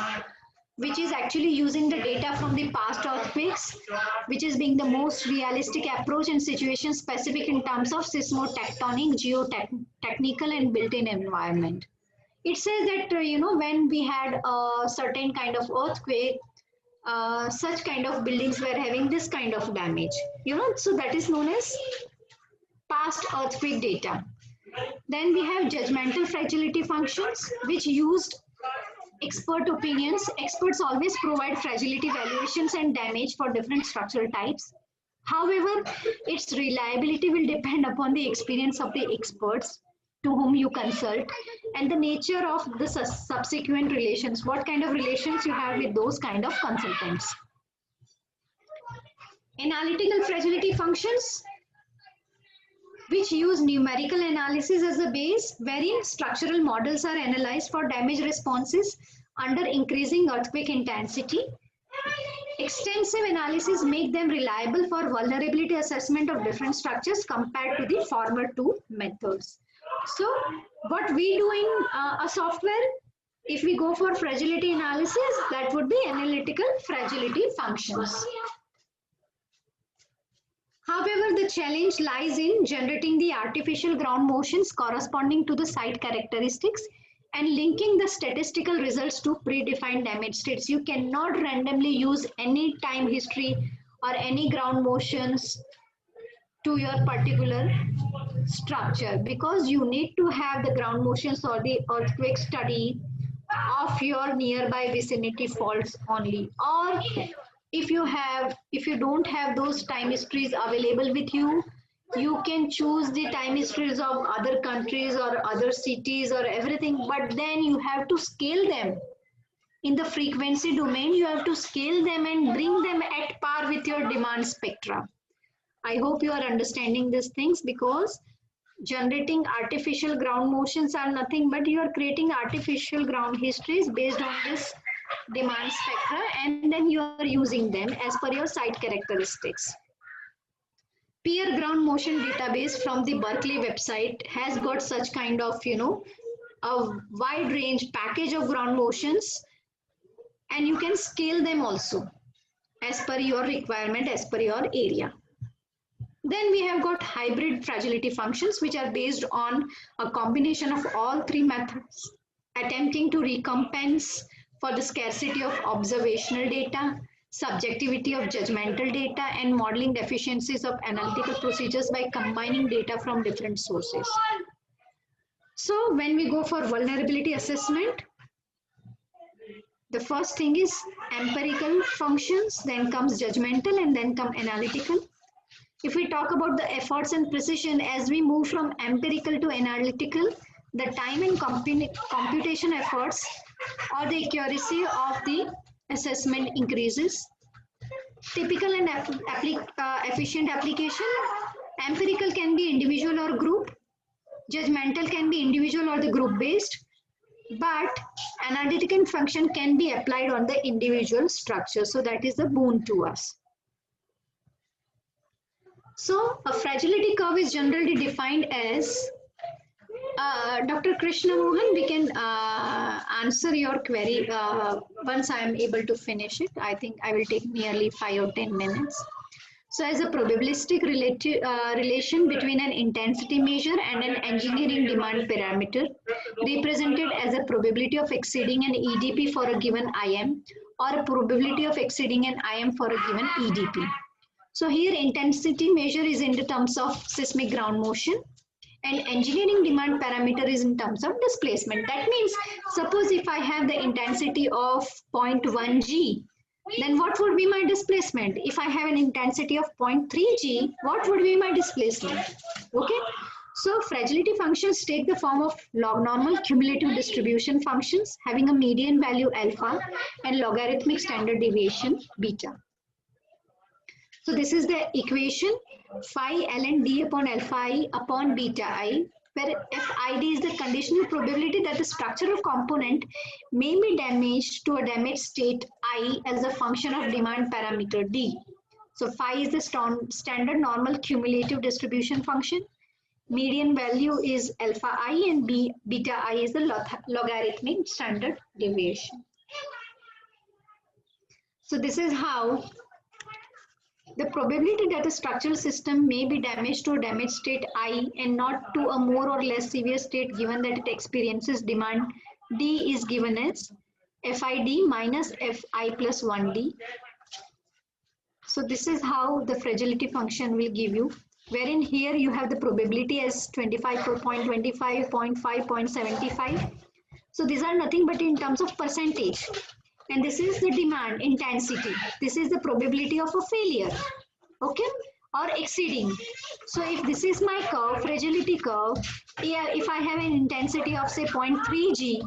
which is actually using the data from the past earthquakes, which is being the most realistic approach and situation specific in terms of seismotectonic, geotechnical and built-in environment. It says that, when we had a certain kind of earthquake, such kind of buildings were having this kind of damage, so that is known as past earthquake data. Then we have judgmental fragility functions, which used expert opinions. Experts always provide fragility valuations and damage for different structural types. However, its reliability will depend upon the experience of the experts to whom you consult and the nature of the subsequent relations, what kind of relations you have with those kind of consultants. Analytical fragility functions, which use numerical analysis as a base, wherein structural models are analyzed for damage responses under increasing earthquake intensity. Extensive analysis make them reliable for vulnerability assessment of different structures compared to the former two methods. So what we do in a software, if we go for fragility analysis, that would be analytical fragility functions. However, the challenge lies in generating the artificial ground motions corresponding to the site characteristics and linking the statistical results to predefined damage states. You cannot randomly use any time history or any ground motions to your particular structure, because you need to have the ground motions or the earthquake study of your nearby vicinity faults only. Or if you don't have those time histories available with you, you can choose the time histories of other countries or other cities or everything, but then you have to scale them. In the frequency domain, you have to scale them and bring them at par with your demand spectra. I hope you are understanding these things, because generating artificial ground motions are nothing but you are creating artificial ground histories based on this demand spectra, and then you are using them as per your site characteristics. Peer ground motion database from the Berkeley website has got such kind of, a wide range package of ground motions, and you can scale them also as per your requirement, as per your area. Then we have got hybrid fragility functions, which are based on a combination of all three methods, attempting to recompense for the scarcity of observational data, subjectivity of judgmental data, and modeling deficiencies of analytical procedures by combining data from different sources. So when we go for vulnerability assessment, the first thing is empirical functions, then comes judgmental, and then come analytical. If we talk about the efforts and precision, as we move from empirical to analytical, the time and computation efforts or the accuracy of the assessment increases. Typical and efficient application, empirical can be individual or group, judgmental can be individual or the group based, but analytical function can be applied on the individual structure. So that is the boon to us. So a fragility curve is generally defined as Dr. Krishna Mohan, we can answer your query once I am able to finish it. I think I will take nearly 5 or 10 minutes. So as a probabilistic relation between an intensity measure and an engineering demand parameter, represented as a probability of exceeding an EDP for a given IM or a probability of exceeding an IM for a given EDP. So here intensity measure is in the terms of seismic ground motion and engineering demand parameter is in terms of displacement. That means suppose if I have the intensity of 0.1 G, then what would be my displacement? If I have an intensity of 0.3 G, what would be my displacement? Okay. So fragility functions take the form of log normal cumulative distribution functions having a median value alpha and logarithmic standard deviation beta. So this is the equation phi ln d upon alpha I upon beta I, where FID is the conditional probability that the structural component may be damaged to a damaged state I as a function of demand parameter D. So phi is the standard normal cumulative distribution function. Median value is alpha I and beta I is the logarithmic standard deviation. So this is how the probability that a structural system may be damaged to a damaged state I and not to a more or less severe state given that it experiences demand D is given as FID minus FI plus 1D. So this is how the fragility function will give you, wherein here you have the probability as 25.25, 0.5, 0.75. So these are nothing but in terms of percentage. And this is the demand intensity. This is the probability of a failure, okay, or exceeding. So if this is my curve, fragility curve, if I have an intensity of say 0.3 G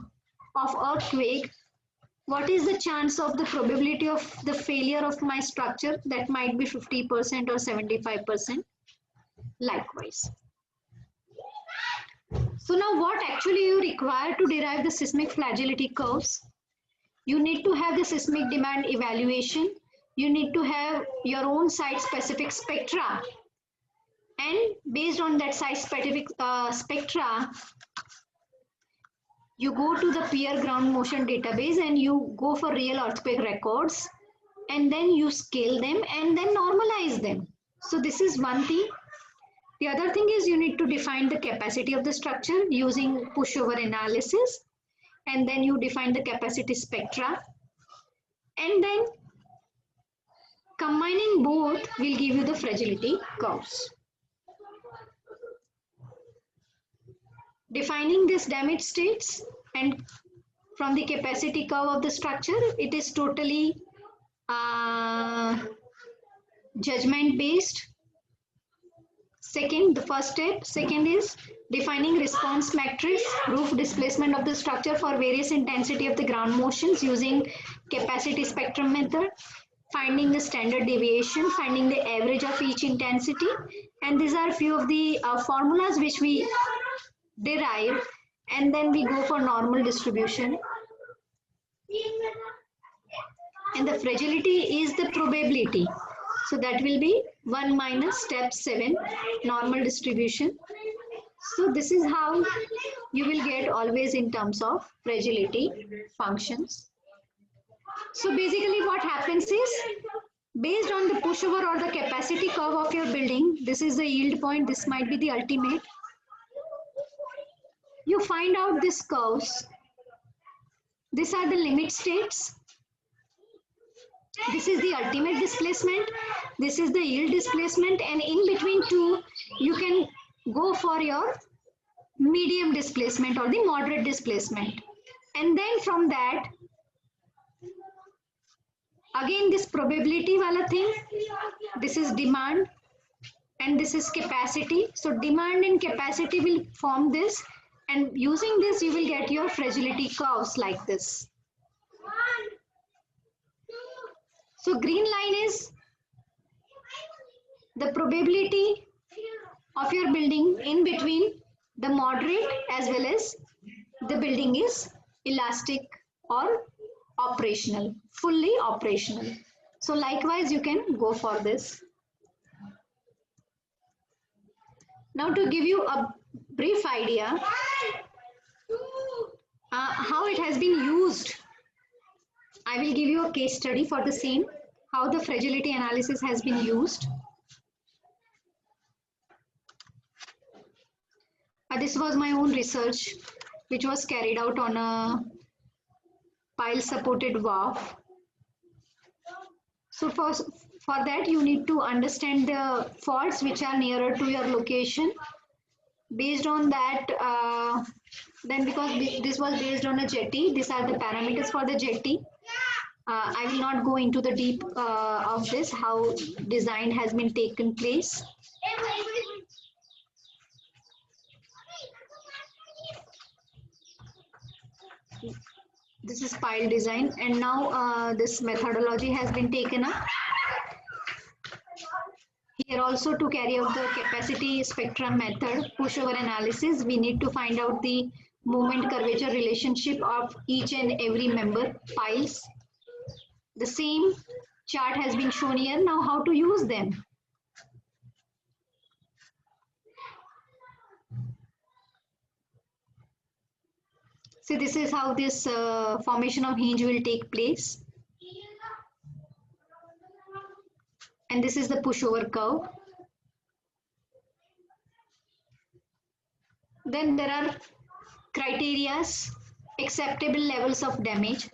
of earthquake, what is the chance of the probability of the failure of my structure? That might be 50% or 75%. Likewise. So now what actually you require to derive the seismic fragility curves? You need to have the seismic demand evaluation. You need to have your own site-specific spectra. And based on that site-specific spectra, you go to the peer ground motion database and you go for real earthquake records. And then you scale them and then normalize them. So this is one thing. The other thing is you need to define the capacity of the structure using pushover analysis. And then you define the capacity spectra, and then combining both will give you the fragility curves. Defining these damage states and from the capacity curve of the structure, it is totally judgment based. Second, the first step. Second is defining response matrix, roof displacement of the structure for various intensity of the ground motions using capacity spectrum method, finding the standard deviation, finding the average of each intensity. And these are few of the formulas which we derive, and then we go for normal distribution. And the fragility is the probability. So that will be 1 minus step 7, normal distribution. So this is how you will get always in terms of fragility functions. So basically what happens is, based on the pushover or the capacity curve of your building, this is the yield point, this might be the ultimate. You find out these curves. These are the limit states. This is the ultimate displacement. This is the yield displacement, and in between two, you can go for your medium displacement or the moderate displacement. And then from that, again this probability wala thing, this is demand and this is capacity. So demand and capacity will form this, and using this you will get your fragility curves like this. So green line is the probability of your building in between the moderate as well as the building is elastic or operational, fully operational. So likewise you can go for this. Now to give you a brief idea how it has been used. I will give you a case study for the same, how the fragility analysis has been used. This was my own research, which was carried out on a pile supported valve. So for that, you need to understand the faults which are nearer to your location. Based on that, then because this was based on a jetty, these are the parameters for the jetty. I will not go into the deep of this, how design has been taken place. This is pile design, and now this methodology has been taken up. Here also, to carry out the capacity spectrum method pushover analysis, we need to find out the moment curvature relationship of each and every member piles. The same chart has been shown here. Now how to use them? So this is how this formation of hinge will take place. And this is the pushover curve. Then there are criterias, acceptable levels of damage.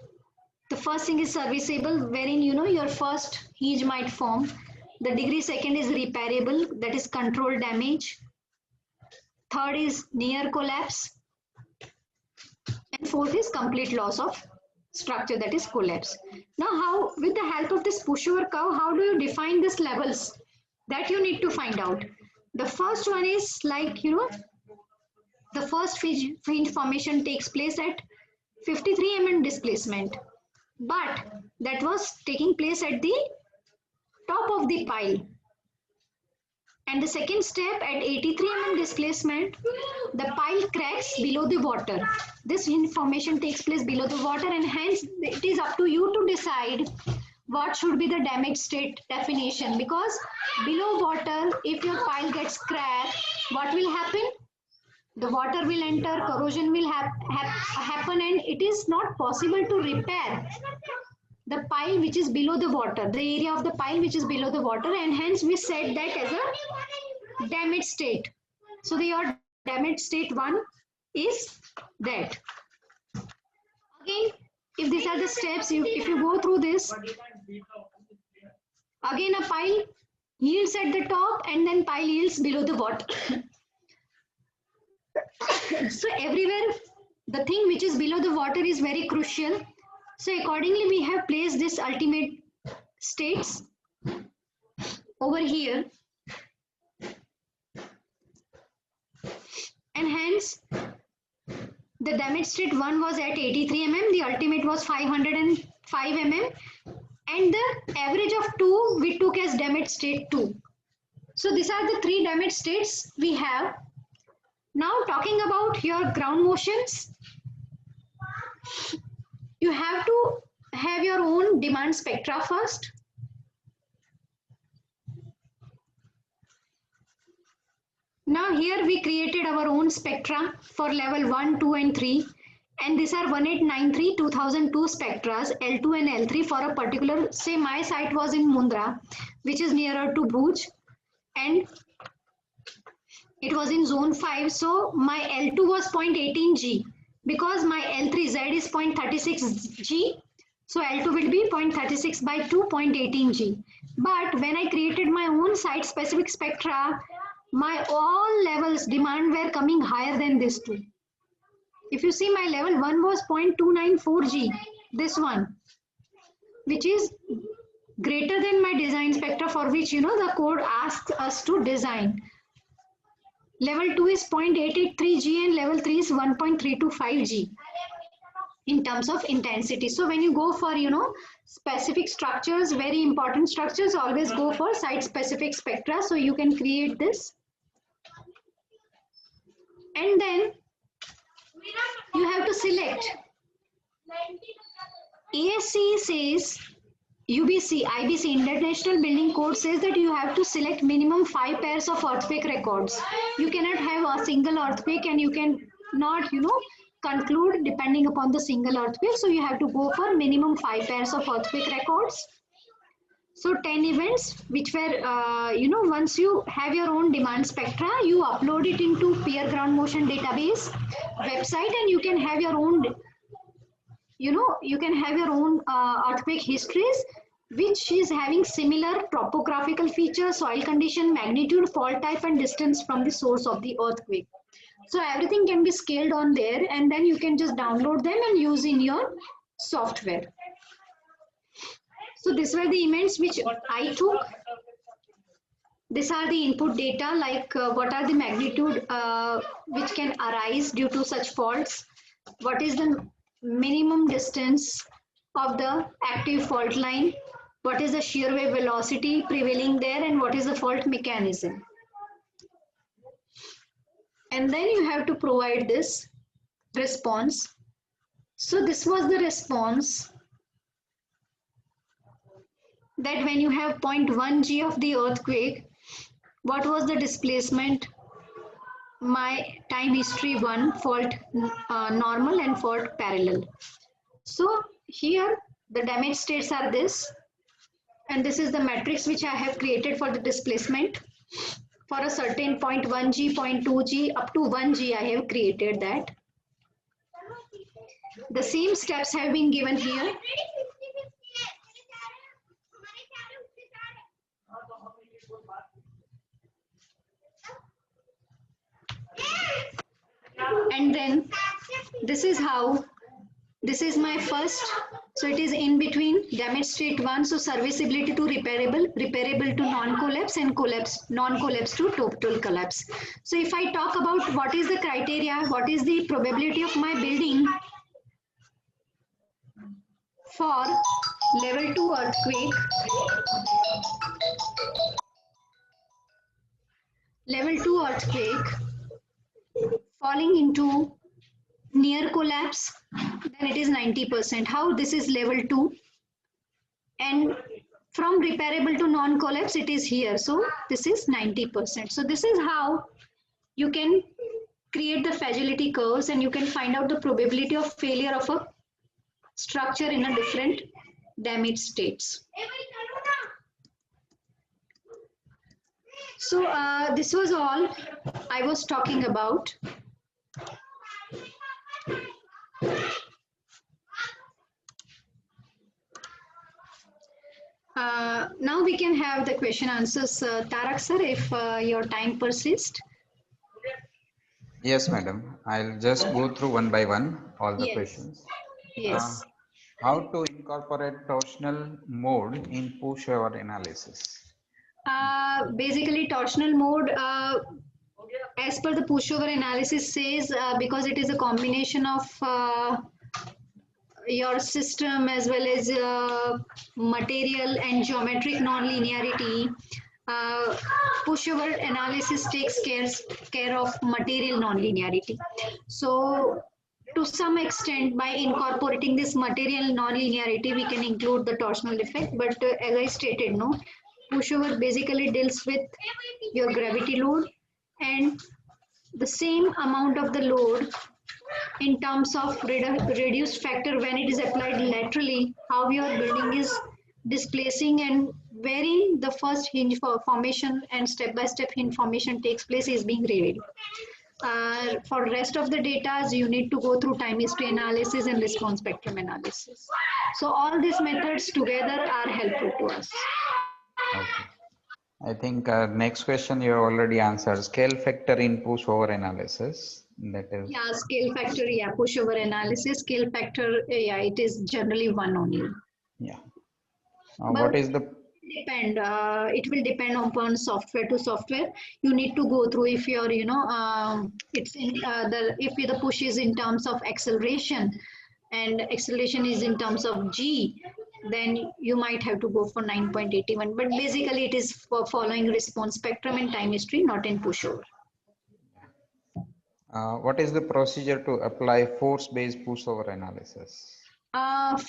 The first thing is serviceable, wherein your first hinge might form. The degree second is repairable, that is controlled damage. Third is near collapse. And fourth is complete loss of structure, that is collapse. Now how, with the help of this pushover curve, how do you define these levels? That you need to find out. The first one is like, the first hinge formation takes place at 53 mm displacement. But that was taking place at the top of the pile. And the second step at 83 mm displacement, the pile cracks below the water. This formation takes place below the water, and hence it is up to you to decide what should be the damage state definition. Because below water, if your pile gets cracked, what will happen? The water will enter, corrosion will happen, and it is not possible to repair the pile which is below the water, the area of the pile which is below the water, and hence we set that as a damage state. So your damage state 1 is that. Again, if these are the steps, if you go through this, again a pile yields at the top and then pile yields below the water. So everywhere the thing which is below the water is very crucial. So accordingly we have placed this ultimate states over here, and hence the damage state 1 was at 83 mm, the ultimate was 505 mm, and the average of 2 we took as damage state 2. So these are the 3 damage states we have. Now talking about your ground motions, you have to have your own demand spectra first. Now here we created our own spectra for level 1, 2 and 3, and these are 1893 2002 spectras, L2 and L3 for a particular, say my site was in Mundra, which is nearer to Bhuj, and it was in zone 5, so my L2 was 0.18 G. Because my L3Z is 0.36 G, so L2 will be 0.36 by 2, 0.18 G. But when I created my own site specific spectra, my all levels demand were coming higher than this two. If you see, my level 1 was 0.294 G, this one, which is greater than my design spectra for which the code asks us to design. Level 2 is 0.883 G and level 3 is 1.325 G in terms of intensity. So when you go for specific structures, very important structures, always go for site specific spectra, so you can create this. And then you have to select. ASC says UBC, IBC, International Building Code says that you have to select minimum 5 pairs of earthquake records. You cannot have a single earthquake and you can not, conclude depending upon the single earthquake. So you have to go for minimum 5 pairs of earthquake records. So 10 events which were, once you have your own demand spectra, you upload it into peer ground motion database website and you can have your own, earthquake histories which is having similar topographical features, soil condition, magnitude, fault type and distance from the source of the earthquake. So everything can be scaled on there and then you can just download them and use in your software. So these were the events which I took. These are the input data like what are the magnitude which can arise due to such faults. What is the minimum distance of the active fault line? What is the shear wave velocity prevailing there and what is the fault mechanism? And then you have to provide this response. So this was the response that when you have 0.1 G of the earthquake, what was the displacement? My time history 1, fault normal and fault parallel. So here the damage states are this, and this is the matrix which I have created for the displacement. For a certain 0.1 G, 0.2 G, up to 1 G I have created that. The same steps have been given here. And then this is how, this is my first, so it is in between damage state 1, so serviceability to repairable, repairable to non-collapse and collapse, non-collapse to total collapse. So if I talk about what is the criteria, what is the probability of my building for level 2 earthquake, level 2 earthquake falling into near collapse, then it is 90%. How? This is level 2 and from repairable to non-collapse it is here, so this is 90%. So this is how you can create the fragility curves and you can find out the probability of failure of a structure in a different damage states. So this was all I was talking about. Now we can have the question answers. Tarak sir, if your time persists. Yes, madam. I'll just go through one by one all the Yes. questions. Yes. How to incorporate torsional mode in pushover analysis? Basically, torsional mode, as per the pushover analysis says, because it is a combination of your system as well as material and geometric non-linearity. Pushover analysis takes care of material non-linearity. So to some extent, by incorporating this material non-linearity, we can include the torsional effect. But as I stated, no, pushover basically deals with your gravity load and the same amount of the load in terms of reduced factor when it is applied laterally, how your building is displacing and wherein the first hinge formation and step-by-step hinge formation takes place is being revealed. For rest of the data, you need to go through time history analysis and response spectrum analysis. So all these methods together are helpful to us. Okay. I think next question you already answered. Scale factor in pushover analysis. That is. Yeah, scale factor. Yeah, pushover analysis. Scale factor. Yeah, it is generally 1 only. Yeah. What is the? Depend. It will depend upon software to software. You need to go through if you're, it's in if the push is in terms of acceleration, and acceleration is in terms of G, then you might have to go for 9.81. But basically, it is for following response spectrum and time history, not in pushover. What is the procedure to apply force-based pushover analysis?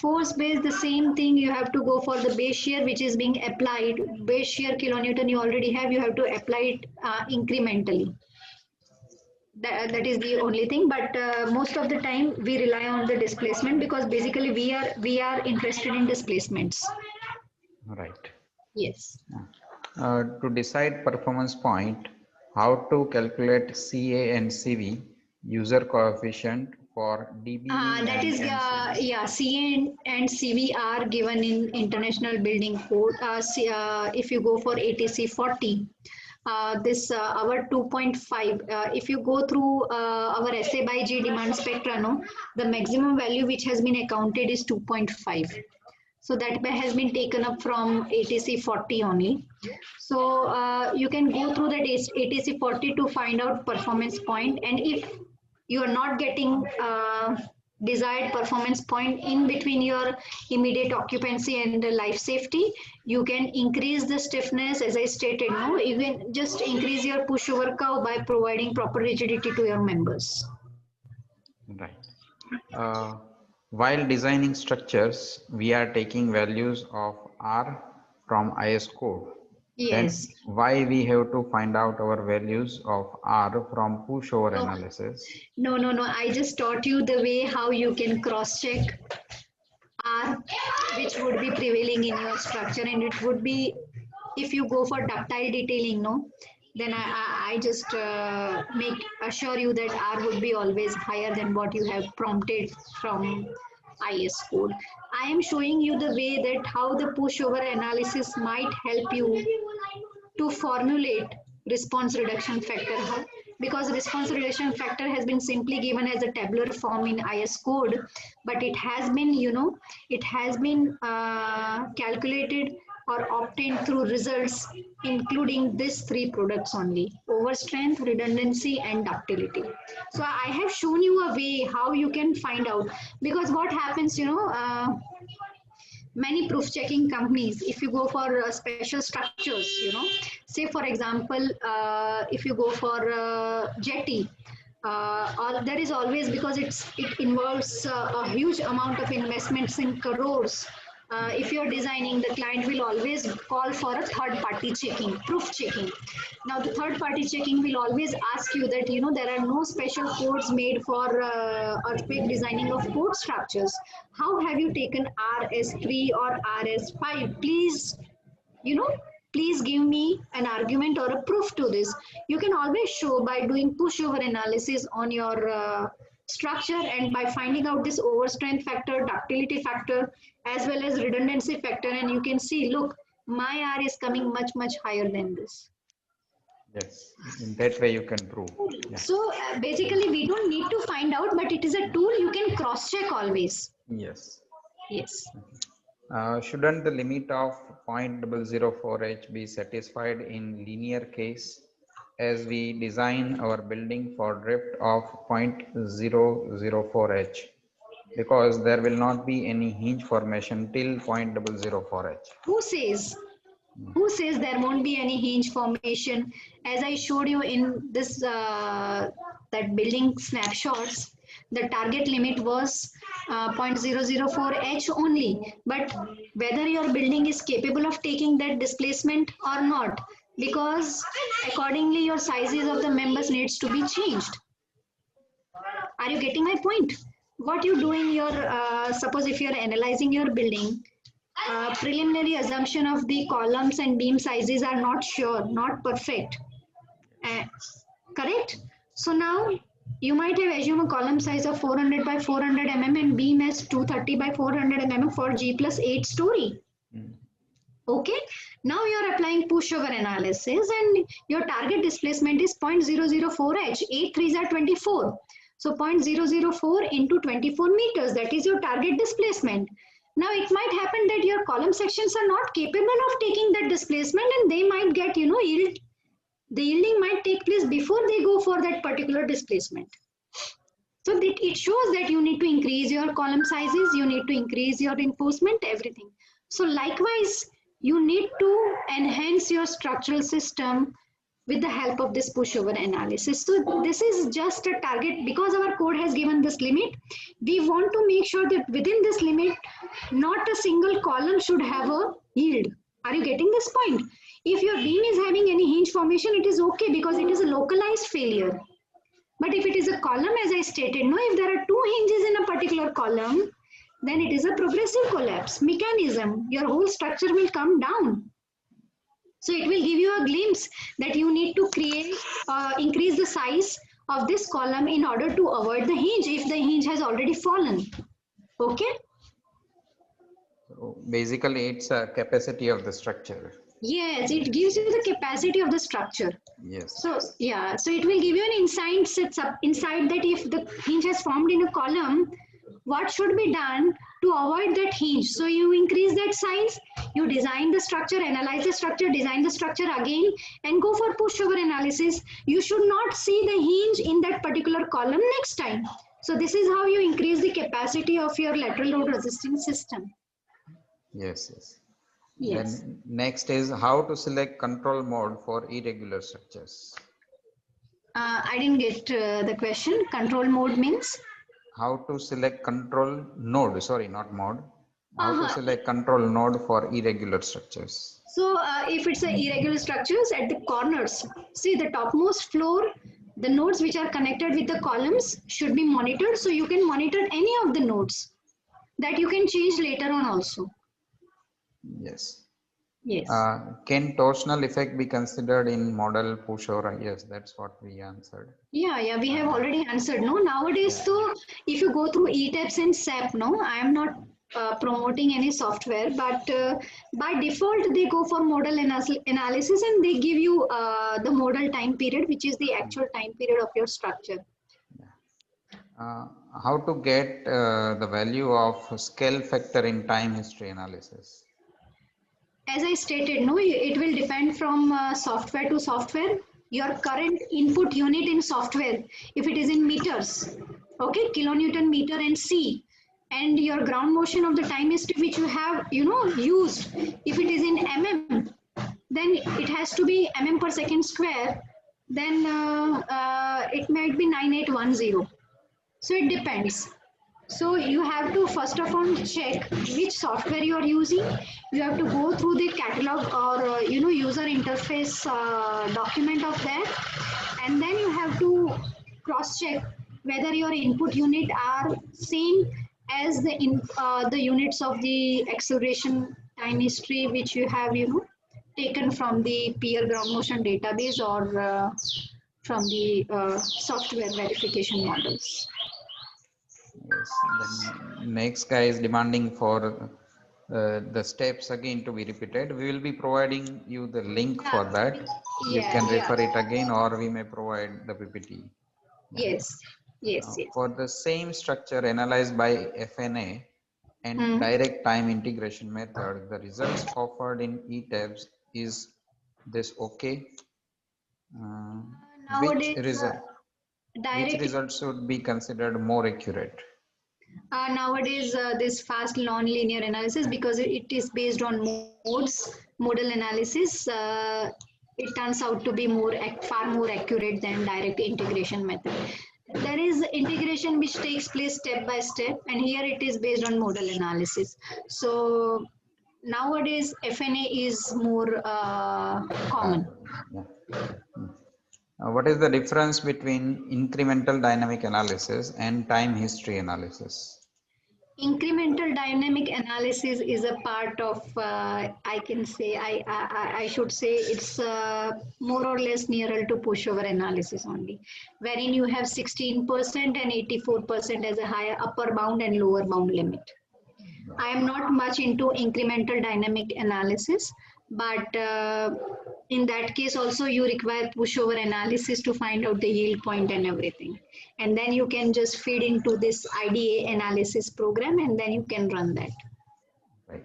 Force base, the same thing. You have to go for the base shear which is being applied. Base shear kilonewton you already have. You have to apply it incrementally. That is the only thing. But most of the time we rely on the displacement because basically we are interested in displacements. Right. Yes. To decide performance point, how to calculate CA and CV, user coefficient for DBV That and is, MCV. yeah, CA and CV are given in International Building Code. If you go for ATC 40, this our 2.5, if you go through our SA by G demand spectra, no, the maximum value which has been accounted is 2.5. So that has been taken up from ATC 40 only. So you can go through that ATC 40 to find out performance point, and if you are not getting desired performance point in between your immediate occupancy and the life safety, you can increase the stiffness as I stated. No, you can just increase your pushover curve by providing proper rigidity to your members. Right. While designing structures, we are taking values of R from IS code. Then Yes. why we have to find out our values of R from pushover No, analysis? no. I just taught you the way how you can cross check R, which would be prevailing in your structure, and it would be if you go for ductile detailing, no, then I just make assure you that R would be always higher than what you have prompted from IS code. I am showing you the way that how the pushover analysis might help you to formulate response reduction factor. Because response reduction factor has been simply given as a tabular form in IS code, but it has been, it has been calculated or obtained through results including these three products only: overstrength, redundancy, and ductility. So I have shown you a way how you can find out. Because what happens, many proof checking companies, if you go for special structures, say for example, if you go for jetty, or there is always, because it involves a huge amount of investments in crores. If you're designing, the client will always call for a third party checking, proof checking. Now the third party checking will always ask you that, there are no special codes made for earthquake designing of port structures. How have you taken RS3 or RS5? You know, please give me an argument or a proof to this. You can always show by doing pushover analysis on your structure, and by finding out this overstrength factor, ductility factor, as well as redundancy factor, and you can see, look, my R is coming much higher than this. Yes, in that way you can prove. Yeah. So basically we don't need to find out, but it is a tool you can cross check always. Yes. Yes. Shouldn't the limit of 0.004H be satisfied in linear case, as we design our building for drift of 0.004H, because there will not be any hinge formation till 0.004H. Who says? Who says there won't be any hinge formation? As I showed you in this that building snapshots, the target limit was 0.004H only. But whether your building is capable of taking that displacement or not, because accordingly your sizes of the members needs to be changed. Are you getting my point? What you do in your, suppose if you're analyzing your building, preliminary assumption of the columns and beam sizes are not sure, not perfect. Uh, Correct? So now you might have assumed a column size of 400 by 400 mm and beam as 230 by 400 mm for G plus 8 story. Okay, now you are applying pushover analysis and your target displacement is 0.004H, 8 threes are 24. So 0.004 into 24 meters, that is your target displacement. Now it might happen that your column sections are not capable of taking that displacement, and they might get, yield. The yielding might take place before they go for that particular displacement. So it shows that you need to increase your column sizes, you need to increase your reinforcement, everything. So likewise, you need to enhance your structural system with the help of this pushover analysis. So this is just a target because our code has given this limit. We want to make sure that within this limit, not a single column should have a yield. Are you getting this point? If your beam is having any hinge formation, it is okay because it is a localized failure. But if it is a column, as I stated, no, if there are two hinges in a particular column, then it is a progressive collapse mechanism. Your whole structure will come down. So it will give you a glimpse that you need to increase the size of this column in order to avoid the hinge if the hinge has already fallen. Okay? So basically, it's a capacity of the structure. Yes, it gives you the capacity of the structure. Yes. So yeah, so it will give you an insight that if the hinge has formed in a column, what should be done to avoid that hinge. So you increase that size, you design the structure, analyze the structure, design the structure again, and go for pushover analysis. You should not see the hinge in that particular column next time. So this is how you increase the capacity of your lateral load resisting system. Yes, yes. Yes. Then next is how to select control mode for irregular structures. I didn't get the question. Control mode means? How to select control node, sorry, not mode. How to Uh-huh. select control node for irregular structures. So if it's a irregular structures at the corners, see the topmost floor, the nodes which are connected with the columns should be monitored. So you can monitor any of the nodes that you can change later on also. Yes. Yes. Can torsional effect be considered in model pushover? Yes, that's what we answered. Yeah, we have already answered. No, nowadays, so if you go through ETAPS and SAP, no, I am not promoting any software, but by default, they go for modal analysis and they give you the modal time period, which is the actual time period of your structure. How to get the value of scale factor in time history analysis? As I stated, no, it will depend from software to software. Your current input unit in software, if it is in meters, okay, kilonewton meter and C, and your ground motion of the time history which you have, used, if it is in mm, then it has to be mm per second square. Then it might be 9810. So it depends. So you have to first of all check which software you are using. You have to go through the catalog or user interface document of that, and then you have to cross check whether your input unit are same as the units of the acceleration time history which you have taken from the peer ground motion database or from the software verification models. Yes. Then next guy is demanding for the steps again to be repeated. We will be providing you the link for that. You can refer it again, or we may provide the PPT. Yes. For the same structure analyzed by FNA and direct time integration method, the results offered in ETABS, is this okay? Nowadays, which result should be considered more accurate? Nowadays, this fast non-linear analysis, because it is based on modal analysis, it turns out to be far more accurate than direct integration method. There is integration which takes place step by step, and here it is based on modal analysis. So nowadays, FNA is more common. What is the difference between incremental dynamic analysis and time history analysis? Incremental dynamic analysis is a part of, I should say it's more or less nearer to pushover analysis only, wherein you have 16% and 84% as a higher upper bound and lower bound limit. I am not much into incremental dynamic analysis, but in that case also you require pushover analysis to find out the yield point and everything. And then you can just feed into this IDA analysis program and then you can run that. Right.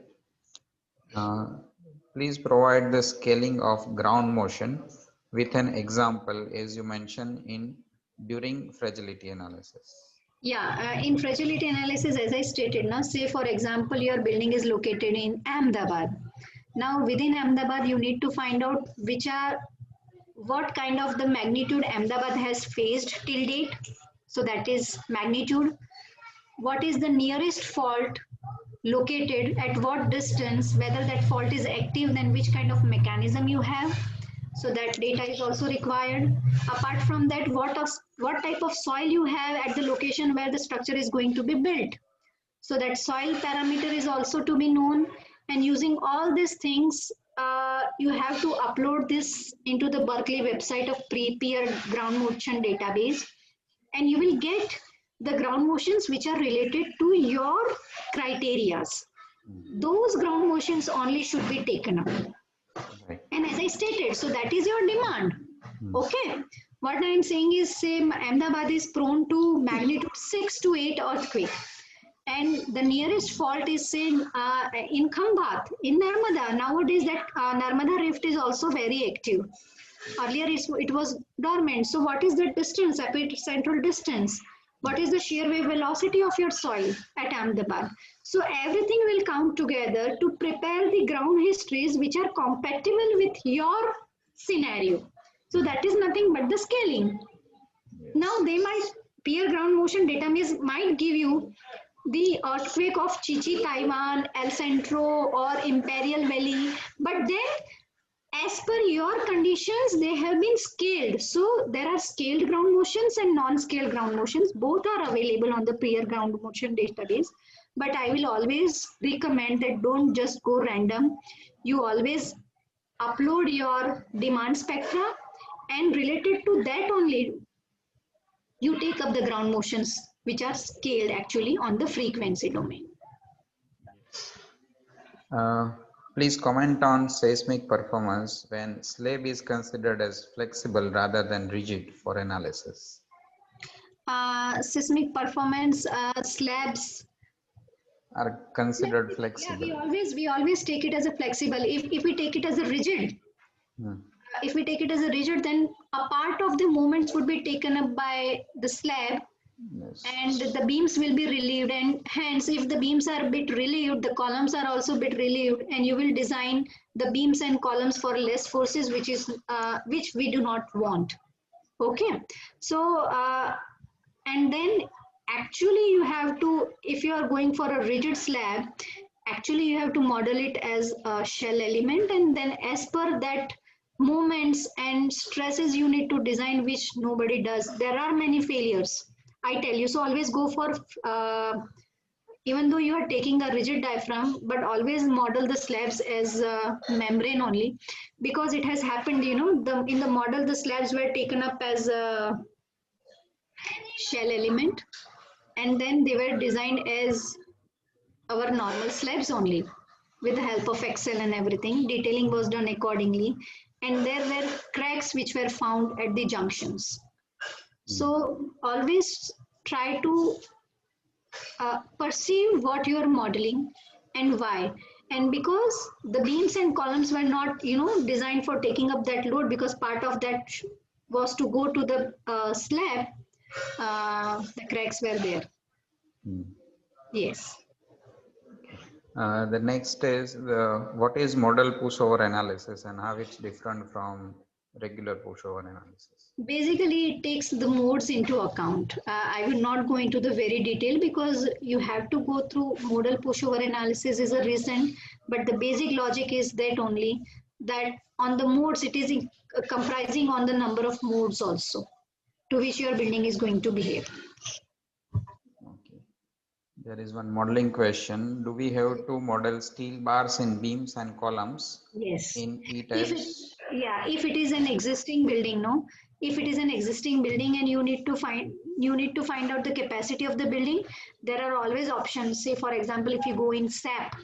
Please provide the scaling of ground motion with an example as you mentioned during fragility analysis. Yeah, in fragility analysis, as I stated, now say for example, your building is located in Ahmedabad. Now within Ahmedabad, you need to find out which are what kind of the magnitude Ahmedabad has faced till date. So that is magnitude. What is the nearest fault located at what distance, whether that fault is active, then which kind of mechanism you have. So that data is also required. Apart from that, what type of soil you have at the location where the structure is going to be built. So that soil parameter is also to be known. And using all these things, you have to upload this into the Berkeley website of pre-peer ground motion database, and you will get the ground motions which are related to your criterias. Those ground motions only should be taken up. Right. And as I stated, so that is your demand. Okay. What I am saying is, say, Ahmedabad is prone to magnitude 6 to 8 earthquake. And the nearest fault is, say, in Khambat, in Narmada. Nowadays, that Narmada rift is also very active. Earlier, it was dormant. So, what is the distance, epicentral distance? What is the shear wave velocity of your soil at Ahmedabad? So, everything will come together to prepare the ground histories which are compatible with your scenario. So, that is nothing but the scaling. Now, they might, peer ground motion database might give you the earthquake of Chichi, Taiwan, El Centro, or Imperial Valley, but then as per your conditions, they have been scaled. So there are scaled ground motions and non-scaled ground motions. Both are available on the peer ground motion database. But I will always recommend that don't just go random. You always upload your demand spectra, and related to that only, you take up the ground motions which are scaled actually on the frequency domain. Please comment on seismic performance when slab is considered as flexible rather than rigid for analysis. Seismic performance slabs Are considered flexible. Yeah, we always take it as a flexible. If we take it as a rigid, if we take it as a rigid, then a part of the moments would be taken up by the slab, Yes. and the beams will be relieved, and hence if the beams are a bit relieved, the columns are also a bit relieved, and you will design the beams and columns for less forces, which we do not want. Okay, so and then actually you have to, if you are going for a rigid slab, actually you have to model it as a shell element, and then as per that moments and stresses you need to design, which nobody does. There are many failures, I tell you. So always go for even though you are taking a rigid diaphragm, but always model the slabs as membrane only, because it has happened, in the model the slabs were taken up as a shell element, and then they were designed as our normal slabs only, with the help of Excel and everything. Detailing was done accordingly, and there were cracks which were found at the junctions. So always try to perceive what you are modeling and why. And because the beams and columns were not, designed for taking up that load, because part of that was to go to the slab, the cracks were there. Yes. The next is what is model pushover analysis and how it's different from regular pushover analysis. Basically, it takes the modes into account. I will not go into the very detail, because you have to go through modal pushover analysis is a reason, but the basic logic is that only, that on the modes it is comprising on the number of modes also to which your building is going to behave. Okay. There is one modeling question. Do we have to model steel bars in beams and columns? Yes. In E-tiles? If it is an existing building, no. If it is an existing building and you need to find out the capacity of the building, there are always options. Say for example, if you go in SAP,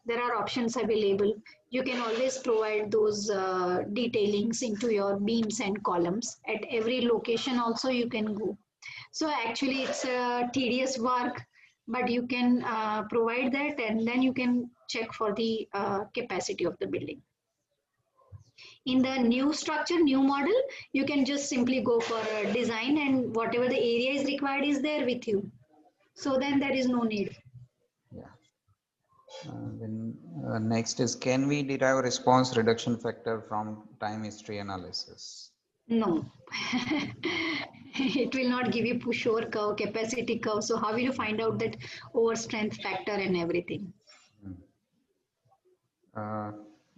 there are options available. You can always provide those detailings into your beams and columns. At every location also you can go. So actually it's a tedious work, but you can provide that, and then you can check for the capacity of the building. In the new structure, new model, you can just simply go for a design, and whatever the area is required is there with you. So then there is no need. Yeah. Then next is, can we derive response reduction factor from time history analysis? No. It will not give you pushover curve, capacity curve. So how will you find out that over strength factor and everything? Uh,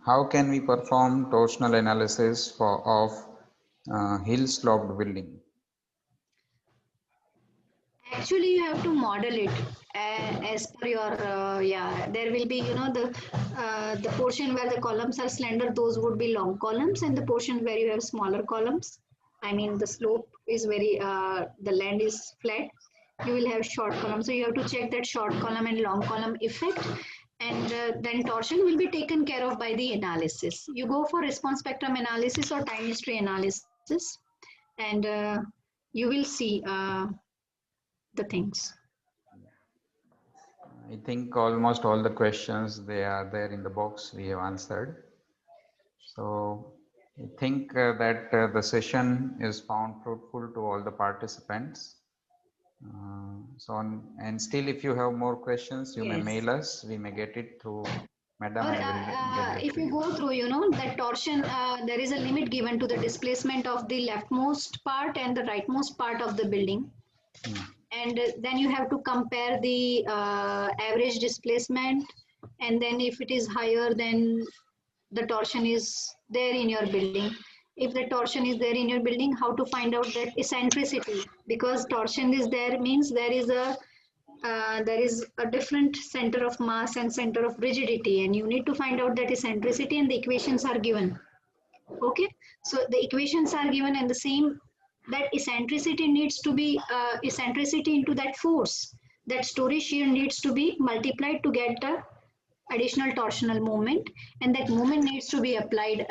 how can we perform torsional analysis of hill sloped building? Actually, you have to model it as per your yeah. There will be the portion where the columns are slender. Those would be long columns, and the portion where you have smaller columns. I mean, the slope is very the land is flat. You will have short column, so you have to check that short column and long column effect, and then torsion will be taken care of by the analysis. You go for response spectrum analysis or time history analysis, and you will see the things. I think almost all the questions they are there in the box we have answered. So I think that the session is found fruitful to all the participants. And still if you have more questions, you may Yes. mail us. We may get it through Or Madam. I will get back if to you you. go through, that torsion, there is a limit given to the displacement of the leftmost part and the rightmost part of the building. Hmm. And then you have to compare the average displacement. And then if it is higher, then the torsion is there in your building. If the torsion is there in your building, how to find out that eccentricity? Because torsion is there means there is a different center of mass and center of rigidity, and you need to find out that eccentricity, and the equations are given. Okay, so the equations are given, and the same that eccentricity needs to be eccentricity into that force. That story shear needs to be multiplied to get the additional torsional moment, and that moment needs to be applied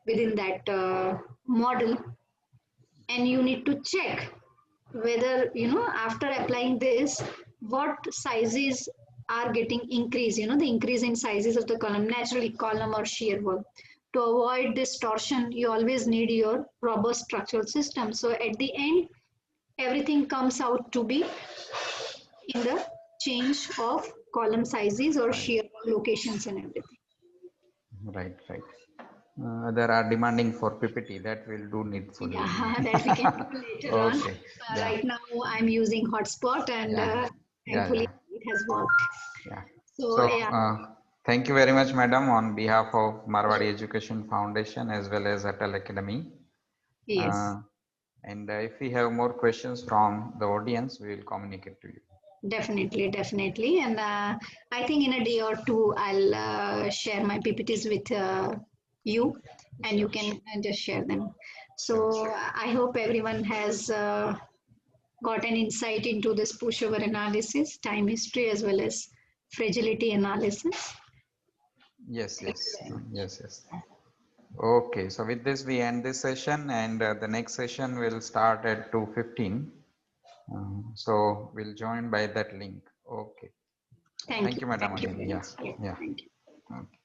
within that model, and you need to check whether after applying this what sizes are getting increased, the increase in sizes of the column, naturally column or shear wall. To avoid this torsion, you always need your robust structural system. So at the end, everything comes out to be in the change of column sizes or Right, shear wall locations and everything. right, right. There are demanding for PPT that will do needfully. Yeah, that we can do later on. Okay. Yeah. Right now, I'm using hotspot, and Yeah. Yeah. thankfully Yeah. it has worked. Yeah. So So, yeah, thank you very much, madam, on behalf of Marwari Education Foundation as well as Atal Academy. yes, And if we have more questions from the audience, we will communicate to you. definitely, definitely. And I think in a day or two, I'll share my PPTs with you, and you Sure, can just share them. sure. So I hope everyone has got an insight into this pushover analysis, time history, as well as fragility analysis. Yes, yes, yes, yes. Okay, so with this, we end this session, and the next session will start at 2:15. So we'll join by that link. Okay. Thank Thank you. you, madam, Thank you again. very Yeah, much. Yeah, yeah. thank you. Okay.